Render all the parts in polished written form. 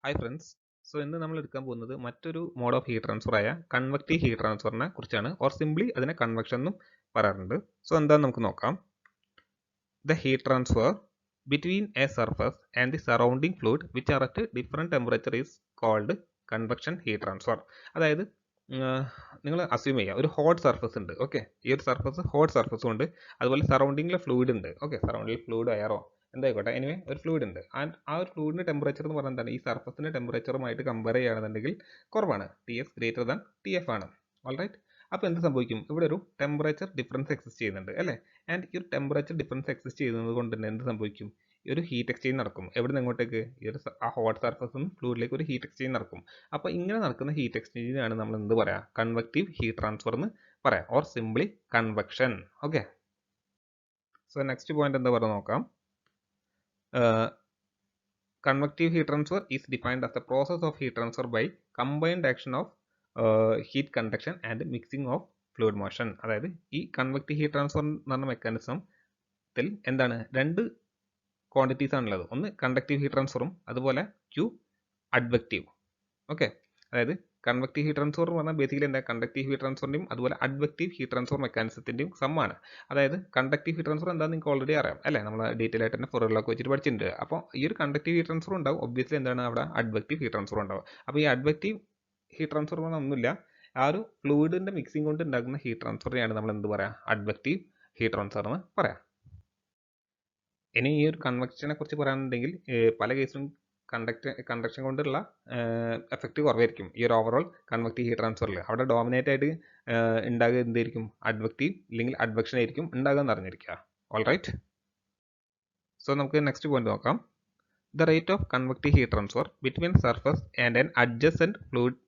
Hi friends. ഇന്ന് നമ്മൾ എടുക്കാൻ പോകുന്നത് മറ്റൊരു മോഡ് ഓഫ് ഹീറ്റ് ട്രാൻസ്ഫർ ആയ കൺവെക്റ്റീവ് ഹീറ്റ് ട്രാൻസ്ഫറിനെ കുറിച്ചാണ്. ഓർ സിംപ്ലി അതിനെ കൺവെക്ഷൻ എന്നും പറയാറുണ്ട്. എന്താണെന്ന് നമുക്ക് നോക്കാം. The heat transfer between a surface and the surrounding fluid which are at different temperature is called convection heat transfer. അതായത് നിങ്ങൾ അസ്യൂം ചെയ്യുക ഒരു ഹോട്ട് സർഫസ് ഉണ്ട്. ഓക്കെ, ഈ ഒരു സർഫസ് ഹോട്ട് സർഫസും ഉണ്ട്, അതുപോലെ സറൗണ്ടിങ്ങിലെ ഫ്ലൂയിഡ് ഉണ്ട്. ഓക്കെ, സറൗണ്ടിങ് ഫ്ലൂയിഡ് എയറോ എന്തായിക്കോട്ടെ, എനിവേ ഒരു ഫ്ലൂയിഡ് ഉണ്ട്. ആൻഡ് ആ ഒരു ഫ്ലൂയിഡിൻ്റെ ടെമ്പറേച്ചർ എന്ന് പറഞ്ഞാൽ എന്താണ്, ഈ സർഫസിൻ്റെ ടെമ്പറേച്ചറുമായിട്ട് കമ്പയർ ചെയ്യുകയാണെന്നുണ്ടെങ്കിൽ കുറവാണ്. TS ഗ്രേറ്റർ ദാൻ TF ആണ്. ഓൾറൈറ്റ്, അപ്പോൾ എന്ത് സംഭവിക്കും, ഇവിടെ ഒരു ടെമ്പറേച്ചർ ഡിഫറൻസ് എക്സിസ്റ്റ് ചെയ്യുന്നുണ്ട് അല്ലേ. ആൻഡ് ഈ ഒരു ടെമ്പറേച്ചർ ഡിഫറൻസ് എക്സിസ്റ്റ് ചെയ്യുന്നത് കൊണ്ട് തന്നെ എന്ത് സംഭവിക്കും, ഈ ഒരു ഹീറ്റ് എക്സ്ചേഞ്ച് നടക്കും. എവിടെ നിന്ന് എങ്ങോട്ടേക്ക്, ഈ ഒരു ആ ഹോട്ട് സർഫസിൽ നിന്ന് ഫ്ലൂയിഡിലേക്ക് ഒരു ഹീറ്റ് എക്സ്ചേഞ്ച് നടക്കും. അപ്പോൾ ഇങ്ങനെ നടക്കുന്ന ഹീറ്റ് എക്സ്ചേഞ്ചിനാണ് നമ്മൾ എന്ത് പറയാം, കൺവെക്റ്റീവ് ഹീറ്റ് ട്രാൻസ്ഫർ എന്ന് പറയാം, or simply convection. Okay, next point എന്താ പറയുക നോക്കാം. Convective heat transfer is defined as the process of heat transfer by combined action of heat conduction and mixing of fluid motion. അതായത് ഈ convective heat transfer എന്ന് പറഞ്ഞ മെക്കാനിസത്തിൽ എന്താണ്, രണ്ട് quantities ആണുള്ളത്. ഒന്ന് കണ്ടക്റ്റീവ് ഹീറ്റ് ട്രാൻസ്ഫറും അതുപോലെ അഡ്വെക്റ്റീവ്. ഓക്കെ, അതായത് കൺവെക്റ്റീവ് ഹീറ്റ് ട്രാൻസ്ഫർ എന്ന് പറഞ്ഞാൽ ബേസിക്കലി എന്താ, കണ്ടക്റ്റീവ് ഹീറ്റ് ട്രാൻസ്ഫറിൻ്റെയും അതുപോലെ അഡ്വെക്റ്റീവ് ഹീറ്റ് ട്രാൻസ്ഫർ മെക്കാനിസത്തിൻ്റെയും സമ്മാണ്. അതായത് കണ്ടക്റ്റീവ് ഹീറ്റ് ട്രാൻസ്ഫർ എന്താണെന്ന് നിങ്ങൾക്ക് ഓൾറെഡി അറിയാം അല്ലേ, നമ്മൾ ഡീറ്റെയിൽ ആയിട്ട് തന്നെ ഫോറിലൊക്കെ വെച്ചിട്ട് പഠിച്ചിട്ടുണ്ട്. അപ്പോൾ ഈ ഒരു കണ്ടക്റ്റീവ് ഹീറ്റ് ട്രാൻസ്ഫർ ഉണ്ടാവും, ഒബ്വിയസ്ലി എന്താണ് അവിടെ അഡ്വെക്റ്റീവ് ഹീറ്റ് ട്രാൻസ്ഫർ ഉണ്ടാവും. അപ്പോൾ ഈ അഡ്വെക്റ്റീവ് ഹീറ്റ് ട്രാൻസ്ഫർ പറഞ്ഞാൽ ഒന്നുമില്ല, ആ ഒരു ഫ്ലൂയിഡിൻ്റെ മിക്സിംഗ് കൊണ്ട് ഉണ്ടാക്കുന്ന ഹീറ്റ് ട്രാൻസ്ഫറിനെയാണ് നമ്മൾ എന്ത് പറയാം, അഡ്വെക്റ്റീവ് ഹീറ്റ് ട്രാൻസ്ഫർ എന്ന് പറയാം. ഇനി ഈ ഒരു കൺവെക്ഷനെ കുറിച്ച് പറയാനുണ്ടെങ്കിൽ പല കേസിലും കണ്ടക്ഷൻ കൊണ്ടുള്ള എഫക്റ്റ് കുറവായിരിക്കും ഈ ഒരു ഓവറോൾ കൺവെക്റ്റീവ് ഹീറ്റ് ട്രാൻസ്ഫറിൽ. അവിടെ ഡോമിനേറ്റ് ആയിട്ട് ഉണ്ടാകുക എന്തായിരിക്കും, അഡ്വെക്റ്റീവ് അല്ലെങ്കിൽ അഡ്വെക്ഷൻ ആയിരിക്കും ഉണ്ടാകുക എന്ന് അറിഞ്ഞിരിക്കുക. ഓൾറൈറ്റ്, നമുക്ക് നെക്സ്റ്റ് പോയിന്റ് നോക്കാം. The rate of convective heat transfer between surface and an adjacent fluid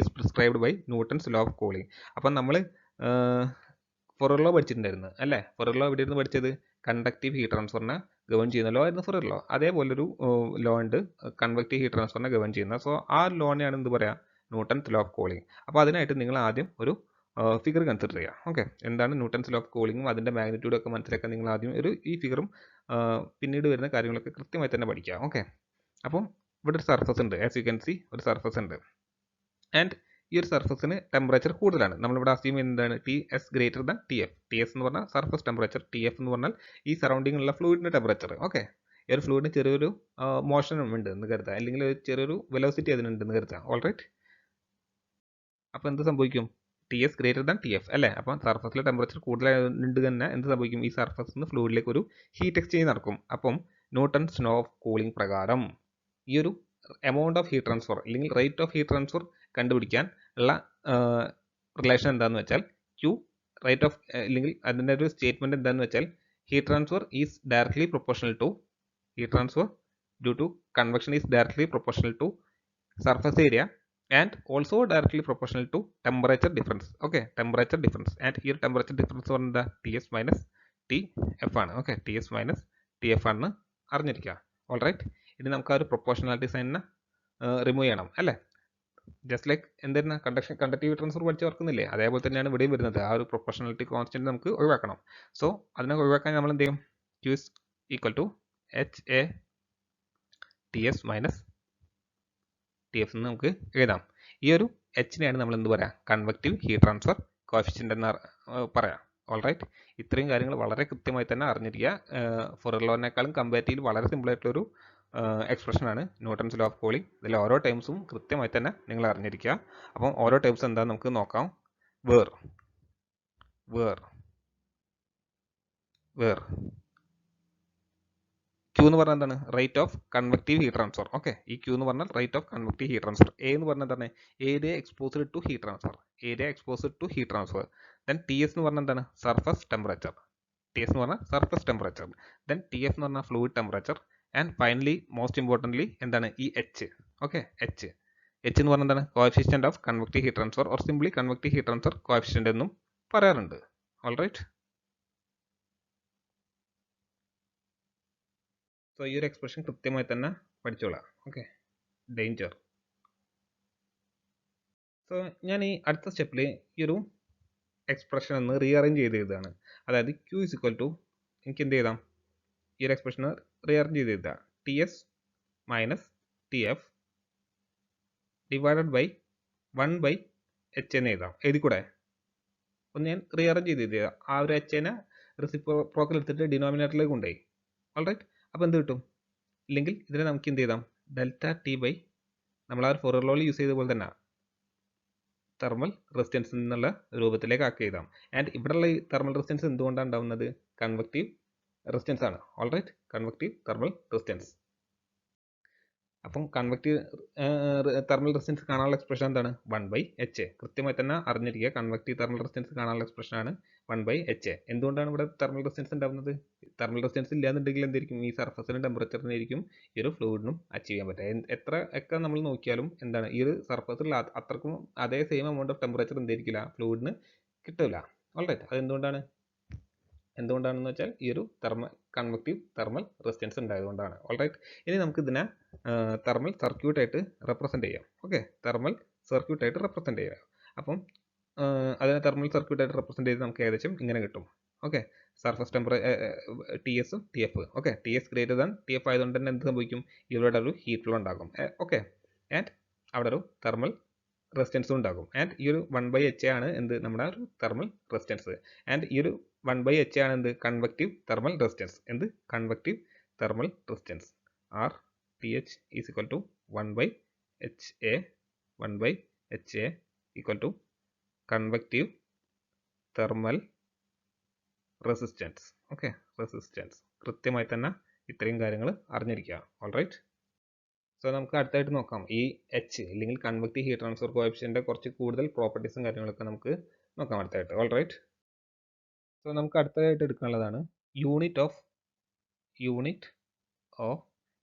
is prescribed by Newton's law of cooling. അപ്പം നമ്മൾ ഫൊറിയർ ലോ പഠിച്ചിട്ടുണ്ടായിരുന്നു അല്ലേ. ഫൊറിയർ ലോ എവിടെ ഇരുന്ന് പഠിച്ചത്, കണ്ടക്റ്റീവ് ഹീറ്റ് ട്രാൻസ്ഫറിനെ ഗവേൺ ചെയ്യുന്ന ലോ ആയിരുന്നു ഫൊറിയർ ലോ. അതേപോലൊരു ലോ ഉണ്ട് കൺവെക്റ്റീവ് ഹീറ്റ് ട്രാൻസ്ഫറിനെ ഗവേൺ ചെയ്യുന്ന. ആ ലോനെയാണ് എന്ത് പറയുക, ന്യൂട്ടൺസ് ലോ ഓഫ് കൂളിംഗ്. അപ്പോൾ അതിനായിട്ട് നിങ്ങൾ ആദ്യം ഒരു ഫിഗർ കൺസിഡർ ചെയ്യുക. ഓക്കെ, എന്താണ് ന്യൂട്ടൺസ് ലോ ഓഫ് കൂളിംഗും അതിൻ്റെ മാഗ്നിറ്റ്യൂഡും ഒക്കെ മനസ്സിലാക്കാൻ നിങ്ങൾ ആദ്യം ഈ ഫിഗറും പിന്നീട് വരുന്ന കാര്യങ്ങളൊക്കെ കൃത്യമായി തന്നെ പഠിക്കുക. ഓക്കെ, അപ്പം ഇവിടെ ഒരു സർഫസ് ഉണ്ട്, ആസ് യു ക്യാൻ സി ഒരു സർഫസ് ഉണ്ട്. ആൻഡ് ഈ ഒരു സർഫസിന് ടെമ്പറേച്ചർ കൂടുതലാണ്. നമ്മളിവിടെ അസ്യൂം എന്താണ്, TS greater than TF. TS എന്ന് പറഞ്ഞാൽ സർഫസ് ടെമ്പറേച്ചർ, TF എന്ന് പറഞ്ഞാൽ ഈ സറൗണ്ടിങ് ഉള്ള ഫ്ലൂയിഡിൻ്റെ ടെമ്പറേച്ചർ. ഓക്കെ, ഈ ഒരു ഫ്ലൂയിഡിന് ചെറിയൊരു മോഷൻ ഉണ്ട് എന്ന് കരുതുക, അല്ലെങ്കിൽ ചെറിയൊരു വെലോസിറ്റി അതിനുണ്ടെന്ന് കരുതുക. ഓൾറൈറ്റ്, അപ്പോൾ എന്ത് സംഭവിക്കും, TS ഗ്രേറ്റർ ദാൻ TF അല്ലേ. അപ്പം സർഫസിലെ ടെമ്പറേച്ചർ കൂടുതലുണ്ട് തന്നെ എന്ത് സംഭവിക്കും, ഈ സർഫസിൽ നിന്ന് ഫ്ലൂയിഡിലേക്ക് ഒരു ഹീറ്റ് എക്സ്ചേഞ്ച് നടക്കും. അപ്പം ന്യൂട്ടൺസ് ലോ ഓഫ് കൂളിംഗ് പ്രകാരം ഈ ഒരു എമൗണ്ട് ഓഫ് ഹീറ്റ് ട്രാൻസ്ഫർ അല്ലെങ്കിൽ റേറ്റ് ഓഫ് ഹീറ്റ് ട്രാൻസ്ഫർ കണ്ടുപിടിക്കാൻ ഉള്ള റിലേഷൻ എന്താണെന്ന് വെച്ചാൽ Q റേറ്റ് ഓഫ്, അല്ലെങ്കിൽ അതിൻ്റെ ഒരു സ്റ്റേറ്റ്മെൻറ്റ് എന്താണെന്ന് വെച്ചാൽ heat transfer is directly proportional to heat transfer due to convection is directly proportional to surface area and also directly proportional to temperature difference. Okay, temperature difference. And ഈ ഒരു temperature difference പറഞ്ഞാൽ TS minus TF ആണ്. Okay, TS minus TF ആണെന്ന് അറിഞ്ഞിരിക്കുക. Alright, ഇനി നമുക്ക് ആ ഒരു പ്രൊപ്പോർഷണാലിറ്റി സൈനിനെ റിമൂവ് ചെയ്യണം അല്ലേ. ജസ്റ്റ് ലൈക്ക് എന്തായിരുന്നു കണ്ടക്റ്റീവ് ട്രാൻസ്ഫർ പഠിച്ച് ഓർക്കുന്നില്ലേ, അതേപോലെ തന്നെയാണ് ഇവിടെയും വരുന്നത്. ആ ഒരു പ്രൊപ്പോർഷണാലിറ്റി കോൺസ്റ്റന്റ് നമുക്ക് ഒഴിവാക്കണം. അതിനെ ഒഴിവാക്കാൻ നമ്മൾ എന്ത് ചെയ്യും, Q is equal to HA TS minus TF എന്ന് നമുക്ക് എഴുതാം. ഈ ഒരു Hനെയാണ് നമ്മൾ എന്ത് പറയാം, കൺവെക്റ്റീവ് ഹീറ്റ് ട്രാൻസ്ഫർ കോഎഫിഷ്യന്റ് എന്ന് പറയാം. ഓൾറൈറ്റ്, ഇത്രയും കാര്യങ്ങൾ വളരെ കൃത്യമായി തന്നെ അറിഞ്ഞിരിക്കുക. ഫൊറിയർ ലോനേക്കാളും കമ്പാരിറ്റീവ് വളരെ സിമ്പിൾ ആയിട്ടുള്ളൊരു എക്സ്പ്രഷനാണ് ന്യൂട്ടൺസ് ലോ ഓഫ് കൂളിംഗ്. ഇതിൽ ഓരോ ടേംസും കൃത്യമായി തന്നെ നിങ്ങൾ അറിഞ്ഞിരിക്കുക. അപ്പം ഓരോ ടേംസ് എന്താണെന്ന് നമുക്ക് നോക്കാം. വേർ Q എന്ന് പറഞ്ഞാൽ എന്താണ്, rate of convective heat transfer. Okay, ഈ Q എന്ന് പറഞ്ഞാൽ rate of convective heat transfer. A എന്ന് പറഞ്ഞാൽ എന്താണ്, area exposed to heat transfer. Then TS എന്ന് പറഞ്ഞാൽ എന്താണ്, സർഫസ് ടെമ്പറേച്ചർ. TS എന്ന് പറഞ്ഞാൽ സർഫസ് ടെമ്പറേച്ചർ. ദെൻ TF എന്ന് പറഞ്ഞാൽ fluid temperature. And finally most importantly എന്താണ്, ഈ H. ഓക്കെ, H എന്ന് പറഞ്ഞാൽ എന്താണ്, coefficient of convective heat transfer or simply convective heat transfer coefficient എന്നും പറയാറുണ്ട്. ഓൾറൈറ്റ്, ഈ ഒരു എക്സ്പ്രഷൻ കൃത്യമായി തന്നെ പഠിച്ചോളാം. Okay, danger. ഞാൻ ഈ അടുത്ത സ്റ്റെപ്പിൽ ഈ ഒരു എക്സ്പ്രഷൻ ഒന്ന് റീഅറേഞ്ച് ചെയ്ത് എഴുതുകയാണ്. അതായത് Q is equal to, എനിക്ക് എന്ത് ചെയ്താം, ഈ ഒരു എക്സ്പ്രഷൻ റീഅറേഞ്ച് ചെയ്ത് എഴുതുക, TS minus TF divided by 1/h എന്ന് എഴുതാം. എഴുതിക്കൂടെ? ഒന്ന് ഞാൻ റീഅറേഞ്ച് ചെയ്ത് എഴുതിയതാ. ആ ഒരു എച്ചിനെ റെസിപ്രോക്കൽ എടുത്തിട്ട് ഡിനോമിനേറ്ററിലേക്ക് കൊണ്ടുപോയി. ഓൾറൈറ്റ്. അപ്പോൾ എന്ത് കിട്ടും? ഇല്ലെങ്കിൽ ഇതിനെ നമുക്ക് എന്ത് ചെയ്താം? ഡെൽറ്റ ടി ബൈ നമ്മൾ ആ ഒരു ഫോറിയർ ലോയിൽ യൂസ് ചെയ്ത പോലെ തന്നെ തെർമൽ റെസിസ്റ്റൻസ് എന്നുള്ള രൂപത്തിലേക്ക് ആക്കി എഴുതാം. ആൻഡ് ഇവിടെയുള്ള ഈ തെർമൽ റെസിസ്റ്റൻസ് എന്തുകൊണ്ടാണ് ഉണ്ടാവുന്നത്? കൺവെക്റ്റീവ് റെസിസ്റ്റൻസ് ആണ്. ഓൾറൈറ്റ്. Convective thermal resistance. അപ്പം കൺവെക്റ്റീവ് തെർമൽ റെസിസ്റ്റൻസ് കാണാനുള്ള എക്സ്പ്രഷൻ എന്താണ്? 1/h. കൃത്യമായി തന്നെ അറിഞ്ഞിരിക്കുക. കൺവെക്റ്റീവ് തെർമൽ റെസിസ്റ്റൻസ് കാണാനുള്ള എക്സ്പ്രഷൻ ആണ് 1/h. എന്തുകൊണ്ടാണ് ഇവിടെ തെർമൽ റെസിസ്റ്റൻസ് ഉണ്ടാവുന്നത്? തെർമൽ റെസിസ്റ്റൻസ് ഇല്ലാന്നുണ്ടെങ്കിൽ എന്തായിരിക്കും? ഈ സർഫസിനും ടെമ്പറേച്ചറിനായിരിക്കും ഈ ഒരു ഫ്ലൂയിഡിനും അച്ചീവ് ചെയ്യാൻ പറ്റുക. എത്ര ഒക്കെ നമ്മൾ നോക്കിയാലും എന്താണ് ഈ ഒരു സർഫസിൽ അത്രക്കും അതേ സെയിം എമൗണ്ട് ഓഫ് ടെമ്പറേച്ചർ എന്തായിരിക്കില്ല ഫ്ലൂയിഡിന് കിട്ടില്ല. ഓൾറൈറ്റ്. അതെന്തുകൊണ്ടാണ്? എന്തുകൊണ്ടാണെന്ന് വെച്ചാൽ ഈ ഒരു കൺവെക്റ്റീവ് തെർമൽ റെസിസ്റ്റൻസ് ഉണ്ടായതുകൊണ്ടാണ്. ഓൾറൈറ്റ്. ഇനി നമുക്ക് ഇതിനെ തെർമൽ സർക്യൂട്ട് ആയിട്ട് റെപ്രസെന്റ് ചെയ്യാം. ഓക്കെ. തെർമൽ സർക്യൂട്ട് ആയിട്ട് റെപ്രസെന്റ് ചെയ്യാം. അപ്പം അതിനെ തെർമൽ സർക്യൂട്ട് ആയിട്ട് റെപ്രസെന്റ് ചെയ്ത് നമുക്ക് ഏകദേശം ഇങ്ങനെ കിട്ടും. ഓക്കെ. സർഫസ് ടി എസും T F. Okay. T S greater than T F ആയതുകൊണ്ട് തന്നെ എന്ത് സംഭവിക്കും? ഇവിടെ ഒരു ഹീറ്റ് ഫ്ലോ ഉണ്ടാകും. ഓക്കെ. ആൻഡ് അവിടെ ഒരു തെർമൽ റെസിസ്റ്റൻസും ഉണ്ടാകും. ആൻഡ് ഈ ഒരു 1/h ആണ് എന്ത്? നമ്മുടെ ഒരു തെർമൽ റെസിസ്റ്റൻസ്. ആൻഡ് ഈ ഒരു 1/h ആണ് എന്ത്? Convective thermal resistance. എന്ത്? Convective thermal resistance. R T H is equal to 1/ha 1/ha equal to convective thermal resistance. Okay. Resistance. കൃത്യമായി തന്നെ ഇത്രയും കാര്യങ്ങൾ അറിഞ്ഞിരിക്കുക. ഓൾറൈറ്റ്. സോ നമുക്ക് അടുത്തായിട്ട് നോക്കാം. ഈ എച്ച് അല്ലെങ്കിൽ കൺവെക്റ്റീവ് ഹീറ്റ് ട്രാൻസ്ഫർ കോഎഫിഷ്യൻ്റെ കുറച്ച് കൂടുതൽ പ്രോപ്പർട്ടീസും കാര്യങ്ങളൊക്കെ നമുക്ക് നോക്കാം അടുത്തായിട്ട്. ഓൾറൈറ്റ്. സോ നമുക്ക് അടുത്തതായിട്ട് എടുക്കാനുള്ളതാണ് unit of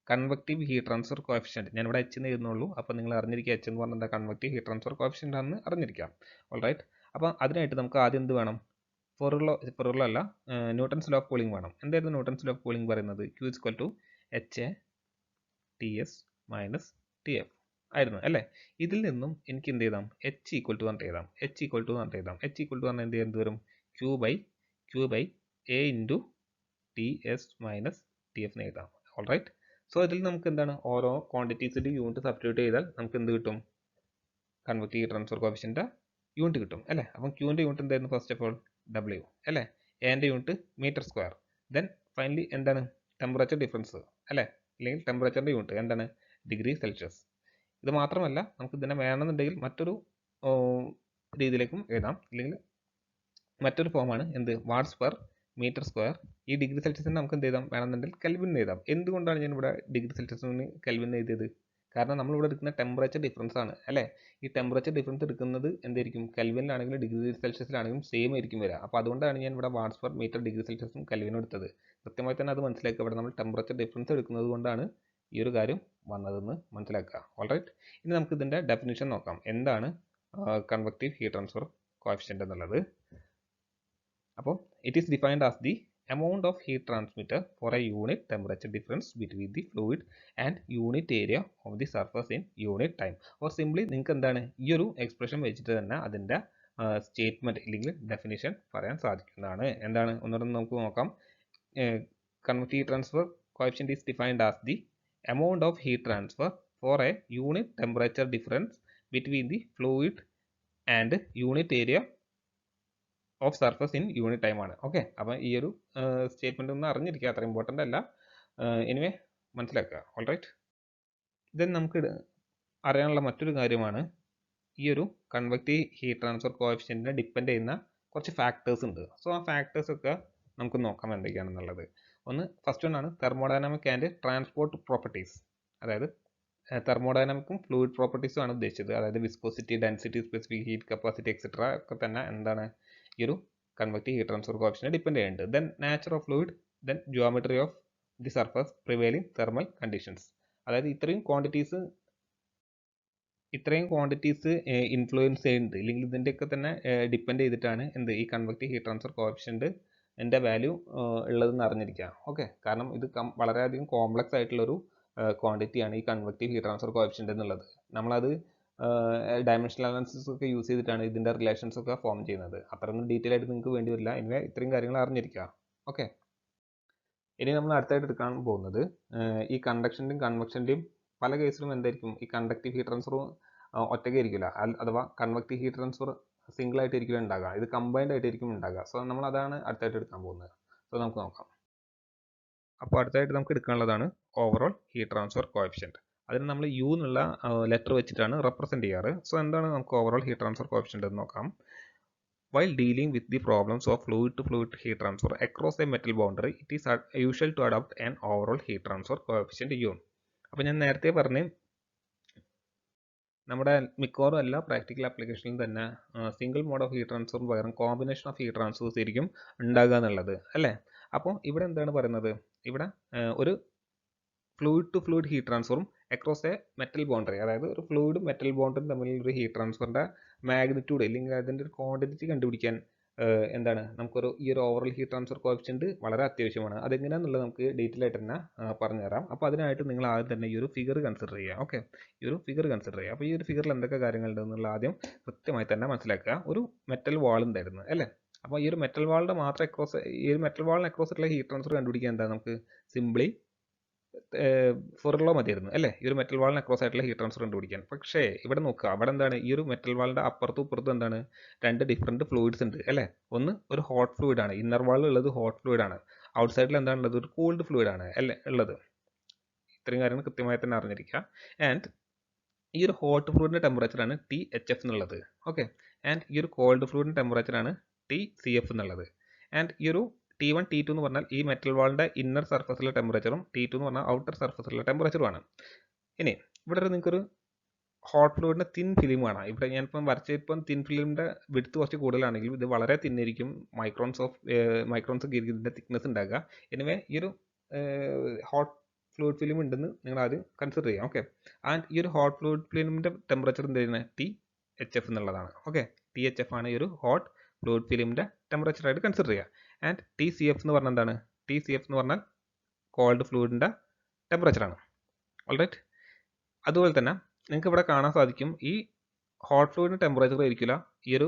convective heat transfer coefficient. ഞാനിവിടെ എച്ച് എന്ന് എഴുതുന്നുള്ളൂ. അപ്പോൾ നിങ്ങൾ അറിഞ്ഞിരിക്കുക എച്ച് എന്ന് പറഞ്ഞാൽ കൺവെക്റ്റീവ് ഹീറ്റ് ട്രാൻസ്ഫർ കോഎഫിഷ്യൻ്റ് ആണെന്ന് അറിഞ്ഞിരിക്കാം. ഓൾറൈറ്റ്. അപ്പോൾ അതിനായിട്ട് നമുക്ക് ആദ്യം എന്ത് വേണം? ഫോറിയർ ലോ അല്ല, ന്യൂട്ടൺസ് ലോ ഓഫ് കൂളിംഗ് വേണം. എന്തായിരുന്നു ന്യൂട്ടൺസ് ലോ ഓഫ് കൂളിംഗ് പറയുന്നത്? Q is equal to HA TS minus TF ആയിരുന്നു അല്ലേ? ഇതിൽ നിന്നും എനിക്ക് എന്ത് ചെയ്താം? H ഈക്വൽ ടു പറഞ്ഞിട്ട് എഴുതാം. H ഈക്വൽ ടു പറഞ്ഞിട്ട് എഴുതാം. H ഈക്വൽ ടു പറഞ്ഞാൽ എന്ത് വരും? Q by A into TS minus TF എന്ന് എഴുതാം. ഓൾറൈറ്റ്. സോ ഇതിൽ നമുക്ക് എന്താണ്? ഓരോ ക്വാണ്ടിറ്റീസിൻ്റെ യൂണിറ്റ് സബ്സ്റ്റിറ്റ്യൂട്ട് ചെയ്താൽ നമുക്ക് എന്ത് കിട്ടും? കൺവെക്റ്റീവ് ഹീറ്റ് ട്രാൻസ്ഫർ കോഎഫിഷ്യൻ്റെ യൂണിറ്റ് കിട്ടും അല്ലേ? അപ്പം ക്യൂവിൻ്റെ യൂണിറ്റ് എന്തായിരുന്നു? ഫസ്റ്റ് ഓഫ് ഓൾ W അല്ലേ? എൻ്റെ unit metre square. Then finally എന്താണ്? ടെമ്പറേച്ചർ ഡിഫറൻസ് അല്ലേ? അല്ലെങ്കിൽ ടെമ്പറേച്ചറിൻ്റെ യൂണിറ്റ് എന്താണ്? Degree Celsius. ഇത് മാത്രമല്ല നമുക്ക് ഇതിനെ വേണമെന്നുണ്ടെങ്കിൽ മറ്റൊരു രീതിയിലേക്കും എഴുതാം. അല്ലെങ്കിൽ മറ്റൊരു ഫോമാണ് എന്ത്? Watts per metre square. ഈ ഡിഗ്രി സെൽഷ്യസിന് നമുക്ക് എന്ത് എഴുതാം? വേണമെന്നുണ്ടെങ്കിൽ കെൽവിൻ എഴുതാം. എന്തുകൊണ്ടാണ് ഞാൻ ഇവിടെ ഡിഗ്രി സെൽഷ്യസിന് കെൽവിൻ എഴുതിയത്? കാരണം നമ്മളിവിടെ എടുക്കുന്ന ടെമ്പറേച്ചർ ഡിഫറൻസ് ആണ് അല്ലേ? ഈ ടെമ്പറേച്ചർ ഡിഫറൻസ് എടുക്കുന്നത് എന്തായിരിക്കും? കെൽവിനിലാണെങ്കിലും ഡിഗ്രി സെൽഷ്യസിലാണെങ്കിലും സെയിം ആയിരിക്കും വരിക. അപ്പോൾ അതുകൊണ്ടാണ് ഞാൻ ഇവിടെ വാട്ട്സ് പെർ മീറ്റർ ഡിഗ്രി സെൽഷ്യസും കെൽവിനും എടുത്തത്. കൃത്യമായി തന്നെ അത് മനസ്സിലാക്കുക. ഇവിടെ നമ്മൾ ടെമ്പറേച്ചർ ഡിഫറൻസ് എടുക്കുന്നത് കൊണ്ടാണ് ഈ ഒരു കാര്യം വന്നതെന്ന് മനസ്സിലാക്കുക. ഓൾറൈറ്റ്. ഇനി നമുക്ക് ഇതിൻ്റെ ഡെഫിനിഷൻ നോക്കാം. എന്താണ് കൺവെക്റ്റീവ് ഹീറ്റ് ട്രാൻസ്ഫർ കോഎഫിഷ്യൻ്റ് എന്നുള്ളത്? അപ്പോൾ it is defined as the amount of heat transmitter for a unit temperature difference between the fluid and unit area of the surface in unit time. or simply നിങ്ങൾക്ക് എന്താണ് ഈ ഒരു expression വെച്ചിട്ട് തന്നെ അതിൻ്റെ statement അല്ലെങ്കിൽ ഡെഫിനിഷൻ പറയാൻ സാധിക്കുന്നതാണ്. എന്താണ്? ഒന്നുകൂടെ നമുക്ക് നോക്കാം. Convective heat transfer coefficient is defined as the amount of heat transfer for a unit temperature difference between the fluid and unit area of surface in unit time ആണ്. ഓക്കെ. അപ്പം ഈ ഒരു സ്റ്റേറ്റ്മെൻറ്റ് ഒന്ന് അറിഞ്ഞിരിക്കുക. അത്ര ഇമ്പോർട്ടൻ്റ് അല്ല. Anyway മനസ്സിലാക്കുക. Alright. Then നമുക്ക് അറിയാനുള്ള മറ്റൊരു കാര്യമാണ് ഈ ഒരു കൺവെക്റ്റീവ് ഹീറ്റ് ട്രാൻസ്ഫർ കോഎഫിഷ്യൻറ്റിനെ ഡിപ്പെൻഡ് ചെയ്യുന്ന കുറച്ച് ഫാക്ടേഴ്സ് ഉണ്ട്. സോ ആ ഫാക്ടേഴ്സൊക്കെ നമുക്ക് നോക്കാം എന്തൊക്കെയാണെന്നുള്ളത്. ഒന്ന് ഫസ്റ്റ് വൺ ആണ് തെർമോഡൈനാമിക് ആൻഡ് ട്രാൻസ്പോർട്ട് പ്രോപ്പർട്ടീസ്. അതായത് തെർമോഡൈനാമിക്കും ഫ്ലൂയിഡ് പ്രോപ്പർട്ടീസും ആണ് ഉദ്ദേശിച്ചത്. അതായത് viscosity, density, specific heat capacity etcetera ഒക്കെ തന്നെ എന്താണ് ഈ ഒരു convective heat transfer coefficient depend ചെയ്യുന്നുണ്ട്. Then nature of fluid, then geometry of the surface, prevailing thermal conditions. അതായത് ഇത്രയും ക്വാണ്ടിറ്റീസ് ഇൻഫ്ലുവൻസ് ചെയ്യുന്നുണ്ട്. ഇല്ലെങ്കിൽ ഇതിൻ്റെയൊക്കെ തന്നെ ഡിപ്പെൻഡ് ചെയ്തിട്ടാണ് എന്ത് ഈ കൺവെക്റ്റീവ് ഹീറ്റ് ട്രാൻസ്ഫർ കോഎഫിഷ്യന്റ് എൻ്റെ വാല്യൂ ഉള്ളതെന്ന് അറിഞ്ഞിരിക്കുക. ഓക്കെ. കാരണം ഇത് വളരെയധികം കോംപ്ലക്സ് ആയിട്ടുള്ളൊരു ക്വാണ്ടിറ്റിയാണ് ഈ കൺവെക്റ്റീവ് ഹീറ്റ് ട്രാൻസ്ഫർ കോഎഫിഷ്യന്റ് എന്നുള്ളത്. നമ്മളത് ഡയമെൻഷണൽ അനാലിസിസ് ഒക്കെ യൂസ് ചെയ്തിട്ടാണ് ഇതിൻ്റെ റിലേഷൻസ് ഒക്കെ ഫോം ചെയ്യുന്നത്. അത്രയൊന്നും ഡീറ്റെയിൽ ആയിട്ട് നിങ്ങൾക്ക് വേണ്ടി വരില്ല. ഇനി ഇത്രയും കാര്യങ്ങൾ അറിഞ്ഞിരിക്കുക. ഓക്കെ. ഇനി നമ്മൾ അടുത്തായിട്ട് എടുക്കാൻ പോകുന്നത് ഈ കണ്ടക്ഷൻ്റെയും കൺവെക്ഷൻ്റെയും പല കേസിലും എന്തായിരിക്കും ഈ കണ്ടക്റ്റീവ് ഹീറ്റ് ട്രാൻസ്ഫർ ഒറ്റയ്ക്കായിരിക്കില്ല, അഥവാ കൺവെക്റ്റീവ് ഹീറ്റ് ട്രാൻസ്ഫർ സിംഗിൾ ആയിട്ടായിരിക്കും ഉണ്ടാകുക, ഇത് കമ്പൈൻഡ് ആയിട്ടായിരിക്കും ഉണ്ടാകുക. സോ നമ്മൾ അതാണ് അടുത്തായിട്ട് എടുക്കാൻ പോകുന്നത്. സോ നമുക്ക് നോക്കാം. അപ്പോൾ അടുത്തായിട്ട് നമുക്ക് എടുക്കാനുള്ളതാണ് ഓവറോൾ ഹീറ്റ് ട്രാൻസ്ഫർ കോഎഫിഷ്യൻറ്റ്. അതിന് നമ്മൾ യു എന്നുള്ള ലെറ്റർ വെച്ചിട്ടാണ് റെപ്രസെൻറ്റ് ചെയ്യാറ്. സോ എന്താണ് നമുക്ക് ഓവറോൾ ഹീറ്റ് ട്രാൻസ്ഫർ കോഎഫിഷ്യൻറ്റ് എന്ന് നോക്കാം. While dealing with the problems of fluid-to-fluid heat transfer across a metal boundary, it is usual to adopt an overall heat transfer coefficient U. അപ്പോൾ ഞാൻ നേരത്തെ പറഞ്ഞ് നമ്മുടെ മിക്കവാറും എല്ലാ പ്രാക്ടിക്കൽ ആപ്ലിക്കേഷനിലും തന്നെ സിംഗിൾ മോഡ് ഓഫ് ഹീറ്റ് ട്രാൻസ്ഫറിന് പകരം കോമ്പിനേഷൻ ഓഫ് ഹീറ്റ് ട്രാൻസ്ഫേഴ്സ് ആയിരിക്കും ഉണ്ടാകുക എന്നുള്ളത് അല്ലേ. അപ്പോൾ ഇവിടെ എന്താണ് പറയുന്നത്, ഇവിടെ ഒരു ഫ്ലൂയിഡ് ടു ഫ്ലൂയിഡ് ഹീറ്റ് ട്രാൻസ്ഫറും അക്രോസ് എ മെറ്റൽ ബൗണ്ടറി, അതായത് ഒരു ഫ്ലൂയിഡും മെറ്റൽ ബൗണ്ടറിയും തമ്മിലുള്ള ഒരു ഹീറ്റ് ട്രാൻസ്ഫറിൻ്റെ മാഗ്നിറ്റ്യൂഡ് അല്ലെങ്കിൽ അതിൻ്റെ ഒരു ക്വാണ്ടിറ്റി കണ്ടുപിടിക്കാൻ എന്താണ് നമുക്കൊരു ഈ ഒരു ഓവറോൾ ഹീറ്റ് ട്രാൻസ്ഫർ കോഎഫിഷ്യൻറ്റ് വളരെ അത്യാവശ്യമാണ്. അതെങ്ങനെയാണെന്നുള്ളത് നമുക്ക് ഡീറ്റെയിൽ ആയിട്ട് തന്നെ പറഞ്ഞുതരാം. അപ്പോൾ അതിനായിട്ട് നിങ്ങൾ ആദ്യം തന്നെ ഈ ഒരു ഫിഗർ കൺസിഡർ ചെയ്യുക. ഓക്കെ, ഈ ഒരു ഫിഗർ കൺസിഡർ ചെയ്യുക. അപ്പോൾ ഈ ഒരു ഫിഗറിൽ എന്തൊക്കെ കാര്യങ്ങളുണ്ടെന്നുള്ള ആദ്യം കൃത്യമായി തന്നെ മനസ്സിലാക്കുക. ഒരു മെറ്റൽ വാൾ ഉണ്ടായിരുന്നു അല്ലേ. അപ്പോൾ ഈ ഒരു മെറ്റൽ വാളിൻ്റെ മാത്രം അക്രോസ്, ഈ ഒരു മെറ്റൽ വാളിന് അക്രോസ് ആയിട്ടുള്ള ഹീറ്റ് ട്രാൻസ്ഫർ കണ്ടുപിടിക്കാൻ എന്താ നമുക്ക് സിംപ്ലി ഫോർലോ മതിയായിരുന്നു അല്ലേ, ഈ ഒരു മെറ്റൽ വാളിന് അക്രോസ് ആയിട്ടുള്ള ഹീറ്റ് ട്രാൻസ്ഫർ കണ്ടുപിടിക്കാൻ. പക്ഷേ ഇവിടെ നോക്കുക, അവിടെ എന്താണ് ഈ ഒരു മെറ്റൽ വാളിൻ്റെ അപ്പുറത്തും ഇപ്പുറത്തും എന്താണ് രണ്ട് ഡിഫറെൻറ്റ് ഫ്ലൂയിഡ്സ് ഉണ്ട് അല്ലേ. ഒന്ന് ഒരു ഹോട്ട് ഫ്ലൂയിഡ് ആണ്, ഇന്നർ വാളിൽ ഉള്ളത് ഹോട്ട് ഫ്ലൂയിഡ് ആണ്, ഔട്ട് സൈഡിൽ എന്താണുള്ളത് ഒരു കൂൾഡ് ഫ്ലൂയിഡ് ആണ് അല്ലേ ഉള്ളത്. ഇത്രയും കാര്യങ്ങൾ കൃത്യമായി തന്നെ അറിഞ്ഞിരിക്കുക. ആൻഡ് ഈ ഒരു ഹോട്ട് ഫ്ലൂയിഡിൻ്റെ ടെമ്പറേച്ചറാണ് THF എന്നുള്ളത്. ഓക്കെ, ആൻഡ് ഈ ഒരു കോൾഡ് ഫ്ലൂയിഡിൻ്റെ ടെമ്പറേച്ചറാണ് TCF എന്നുള്ളത്. ആൻഡ് ഈ ഒരു T1 T2 എന്ന് പറഞ്ഞാൽ ഈ മെറ്റൽ വാളിൻ്റെ ഇന്നർ സർഫസിലെ ടെമ്പറേച്ചറും T2 എന്ന് പറഞ്ഞാൽ ഔട്ടർ സർഫസിലെ ടെമ്പറേച്ചറുമാണ്. ഇനി ഇവിടെ ഒരു നിങ്ങൾക്കൊരു ഹോട്ട് ഫ്ലൂയിഡിൻ്റെ തിൻ ഫിലിം കാണാം. ഇവിടെ ഞാനിപ്പം വരച്ചിപ്പം തിൻ ഫിലിമിൻ്റെ വിഡ്ത്ത് കുറച്ച് കൂടുതലാണെങ്കിലും ഇത് വളരെ തിന്നായിരിക്കും, മൈക്രോൺസ് ഇതിൻ്റെ തിക്നെസ് ഉണ്ടാകുക. എനിവേ ഈ ഒരു ഹോട്ട് ഫ്ലൂയിഡ് ഫിലിം ഉണ്ടെന്ന് നിങ്ങൾ ആദ്യം കൺസിഡർ ചെയ്യാം. ഓക്കെ, ആൻഡ് ഈ ഒരു ഹോട്ട് ഫ്ലൂയിഡ് ഫിലിമിൻ്റെ ടെമ്പറേച്ചർ എന്ത് ചെയ്യുന്നത് THF എന്നുള്ളതാണ്. ഓക്കെ, THF ആണ് ഈ ഒരു ഹോട്ട് ഫ്ലൂയിഡ് ഫിലിമിൻ്റെ ടെമ്പറേച്ചറായിട്ട് കൺസിഡർ ചെയ്യുക. ആൻഡ് TCF എന്ന് പറഞ്ഞാൽ എന്താണ്, TCF എന്ന് പറഞ്ഞാൽ കോൾഡ് ഫ്ലൂയിഡിൻ്റെ ടെമ്പറേച്ചറാണ്. ഓൾറൈറ്റ്, അതുപോലെ തന്നെ നിങ്ങൾക്ക് ഇവിടെ കാണാൻ സാധിക്കും ഈ ഹോട്ട് ഫ്ലൂയിഡിൻ്റെ ടെമ്പറേച്ചർ ആയിരിക്കില്ല ഈ ഒരു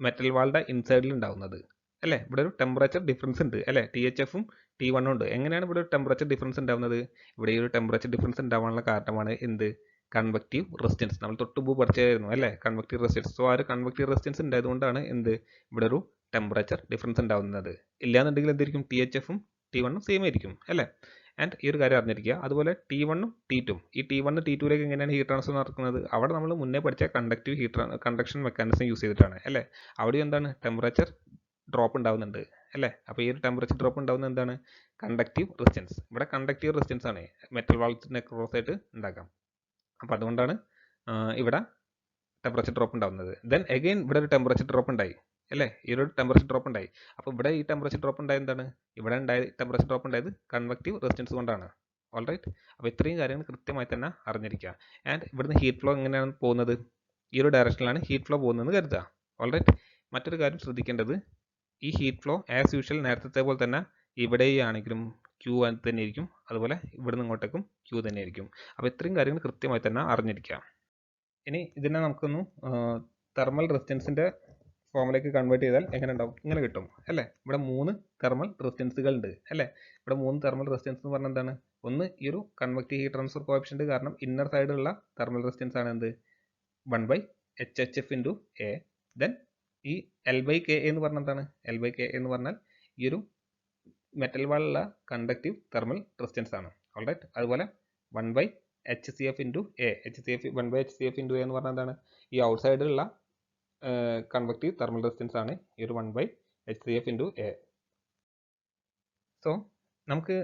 മെറ്റൽ വാളിൻ്റെ ഇൻസൈഡിൽ ഉണ്ടാകുന്നത് അല്ലേ. ഇവിടെ ഒരു ടെമ്പറേച്ചർ ഡിഫറൻസ് ഉണ്ട് അല്ലേ, THFും T1ഉം ഉണ്ട്. എങ്ങനെയാണ് ഇവിടെ ഒരു ടെമ്പറേച്ചർ ഡിഫറൻസ് ഉണ്ടാകുന്നത്, ഇവിടെ ഈ ഒരു ടെമ്പറേച്ചർ ഡിഫറൻസ് ഉണ്ടാവാനുള്ള കാരണമാണ് എന്ത്, കൺവെക്റ്റീവ് റെസിസ്റ്റൻസ്. നമ്മൾ തൊട്ടുമുമ്പ് പഠിച്ചായിരുന്നു അല്ലേ, കൺവെക്റ്റീവ് റെസിസ്റ്റൻസ്. സോ ആ ഒരു കൺവെക്റ്റീവ് റെസിസ്റ്റൻസ് ഉണ്ടായതുകൊണ്ടാണ് എന്ത് ഇവിടെ ഒരു ടെമ്പറേച്ചർ ഡിഫറൻസ് ഉണ്ടാകുന്നത്. ഇല്ലാന്നുണ്ടെങ്കിൽ എന്തായിരിക്കും THFും T1ഉം സെയിം ആയിരിക്കും അല്ലേ. ആൻഡ് ഈ ഒരു കാര്യം അറിഞ്ഞിരിക്കുക. അതുപോലെ T1ഉം T2ഉം, ഈ T1 T2ലേക്ക് എങ്ങനെയാണ് ഹീറ്റ് ട്രാൻസ്ഫർ നടക്കുന്നത്, അവിടെ നമ്മൾ മുന്നേ പഠിച്ച കണ്ടക്ഷൻ മെക്കാനിസം യൂസ് ചെയ്തിട്ടാണ് അല്ലേ. അവിടെ എന്താണ് ടെമ്പറേച്ചർ ഡ്രോപ്പ് ഉണ്ടാകുന്നുണ്ട് അല്ലേ. അപ്പോൾ ഈ ഒരു ടെമ്പറേച്ചർ ഡ്രോപ്പ് ഉണ്ടാകുന്നത് എന്താണ്, കണ്ടക്റ്റീവ് റെസിസ്റ്റൻസ്. ഇവിടെ കണ്ടക്റ്റീവ് റെസിസ്റ്റൻസ് ആണ് മെറ്റൽ വാൾസിന് അക്രോസ് ആയിട്ട് ഉണ്ടാക്കാം. അപ്പോൾ അതുകൊണ്ടാണ് ഇവിടെ ടെമ്പറേച്ചർ ഡ്രോപ്പ് ഉണ്ടാകുന്നത്. ദെൻ അഗെയിൻ ഇവിടെ ഒരു ടെമ്പറേച്ചർ ഡ്രോപ്പ് ഉണ്ടായി അല്ലേ, ഈ ഒരു ടെമ്പറേച്ചർ ഡ്രോപ്പ് ഉണ്ടായി. അപ്പോൾ ഇവിടെ ഈ ടെമ്പറേച്ചർ ഡ്രോപ്പ് ഉണ്ടായത് എന്താണ്, ഇവിടെ ടെമ്പറേച്ചർ ഡ്രോപ്പ് ഉണ്ടായത് കൺവെക്റ്റീവ് റെസിസ്റ്റൻസ് കൊണ്ടാണ്. ഓൾറൈറ്റ്, അപ്പോൾ ഇത്രയും കാര്യങ്ങൾ കൃത്യമായി തന്നെ അറിഞ്ഞിരിക്കുക. ആൻഡ് ഇവിടുന്ന് ഹീറ്റ് ഫ്ലോ എങ്ങനെയാണ് പോകുന്നത്, ഈ ഒരു ഡയറക്ഷനിലാണ് ഹീറ്റ് ഫ്ലോ പോകുന്നതെന്ന് കരുതുക. ഓൾറൈറ്റ്, മറ്റൊരു കാര്യം ശ്രദ്ധിക്കേണ്ടത്, ഈ ഹീറ്റ് ഫ്ലോ ആസ് യൂഷ്വൽ നേരത്തെ പോലെ തന്നെ ഇവിടെ ആണെങ്കിലും Q തന്നെ ആയിരിക്കും, അതുപോലെ ഇവിടുന്ന് ഇങ്ങോട്ടേക്കും Q തന്നെ ആയിരിക്കും. അപ്പോൾ ഇത്രയും കാര്യങ്ങൾ കൃത്യമായി തന്നെ അറിഞ്ഞിരിക്കുക. ഇനി ഇതിനെ നമുക്കൊന്ന് തെർമൽ റെസിസ്റ്റൻസിൻ്റെ ഫോമിലേക്ക് കൺവേർട്ട് ചെയ്താൽ എങ്ങനെ ഉണ്ടാവും, ഇങ്ങനെ കിട്ടും അല്ലേ. ഇവിടെ 3 തെർമൽ റെസിസ്റ്റൻസുകൾ ഉണ്ട് അല്ലേ. ഇവിടെ 3 തെർമൽ റെസിസ്റ്റൻസ് എന്ന് പറഞ്ഞാൽ എന്താണ്, ഒന്ന് ഈ ഒരു കൺവെക്റ്റീവ് ഹീറ്റ് ട്രാൻസ്ഫർ കോഎഫിഷ്യന്റ് കാരണം ഇന്നർ സൈഡിലുള്ള തെർമൽ റെസിസ്റ്റൻസ് ആണ് എന്ത് 1/HHF × A. ദെൻ ഈ L/Ka എന്ന് പറഞ്ഞാൽ എന്താണ്, L/Ka എന്ന് പറഞ്ഞാൽ ഈ ഒരു മെറ്റൽ വാളിലുള്ള കണ്ടക്റ്റീവ് തെർമൽ റെസിസ്റ്റൻസ് ആണ്. ഓൾറൈറ്റ്, അതുപോലെ 1/HCF × A, 1/HCF × A എന്ന് പറഞ്ഞാൽ എന്താണ്, ഈ ഔട്ട് സൈഡിലുള്ള കൺവെക്റ്റീവ് തെർമൽ റെസിസ്റ്റൻസ് ആണ് ഈ ഒരു 1/HCF × A. സോ നമുക്ക്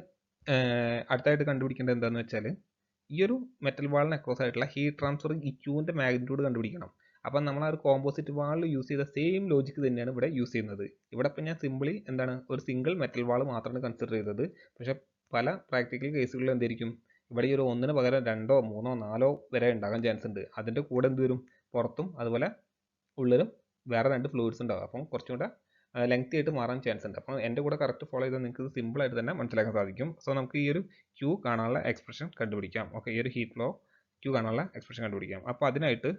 അടുത്തായിട്ട് കണ്ടുപിടിക്കേണ്ടത് എന്താണെന്ന് വെച്ചാൽ ഈ ഒരു മെറ്റൽ വാളിന് അക്രോസ് ആയിട്ടുള്ള ഹീറ്റ് ട്രാൻസ്ഫർ ഈ ക്യൂവിൻ്റെ മാഗ്നിറ്റ്യൂഡ് കണ്ടുപിടിക്കണം. അപ്പം നമ്മൾ ആ ഒരു കോമ്പോസിറ്റ് വാളിൽ യൂസ് ചെയ്ത സെയിം ലോജിക്ക് തന്നെയാണ് ഇവിടെ യൂസ് ചെയ്യുന്നത്. ഇവിടെ ഇപ്പം ഞാൻ സിമ്പിളി എന്താണ് ഒരു സിംഗിൾ മെറ്റൽ വാൾ മാത്രമാണ് കൺസിഡർ ചെയ്തത്. പക്ഷേ പല പ്രാക്ടിക്കൽ കേസുകളിൽ എന്തായിരിക്കും ഇവിടെ ഈ ഒരു 1ന് പകരം 2, 3, 4 വരെ ഉണ്ടാകാൻ ചാൻസ് ഉണ്ട്. അതിൻ്റെ കൂടെ എന്ത് വരും, പുറത്തും അതുപോലെ ഉള്ളിലും വേറെ 2 ഫ്ലൂയിഡ്സ് ഉണ്ടാവും. അപ്പം കുറച്ചും കൂടെ ലെങ്തി ആയിട്ട് മാറാൻ ചാൻസ് ഉണ്ട്. അപ്പോൾ എൻ്റെ കൂടെ കറക്റ്റ് ഫോളോ ചെയ്താൽ നിങ്ങൾക്ക് ഇത് സിമ്പിൾ ആയിട്ട് തന്നെ മനസ്സിലാക്കാൻ സാധിക്കും. സോ നമുക്ക് ഈ ഒരു Q കാണാനുള്ള എക്സ്പ്രഷൻ കണ്ടുപിടിക്കാം. ഓക്കെ, ഈ ഒരു ഹീറ്റ് ഫ്ലോ Q കാണാനുള്ള എക്സ്പ്രഷൻ കണ്ടുപിടിക്കാം. അപ്പോൾ അതിനായിട്ട്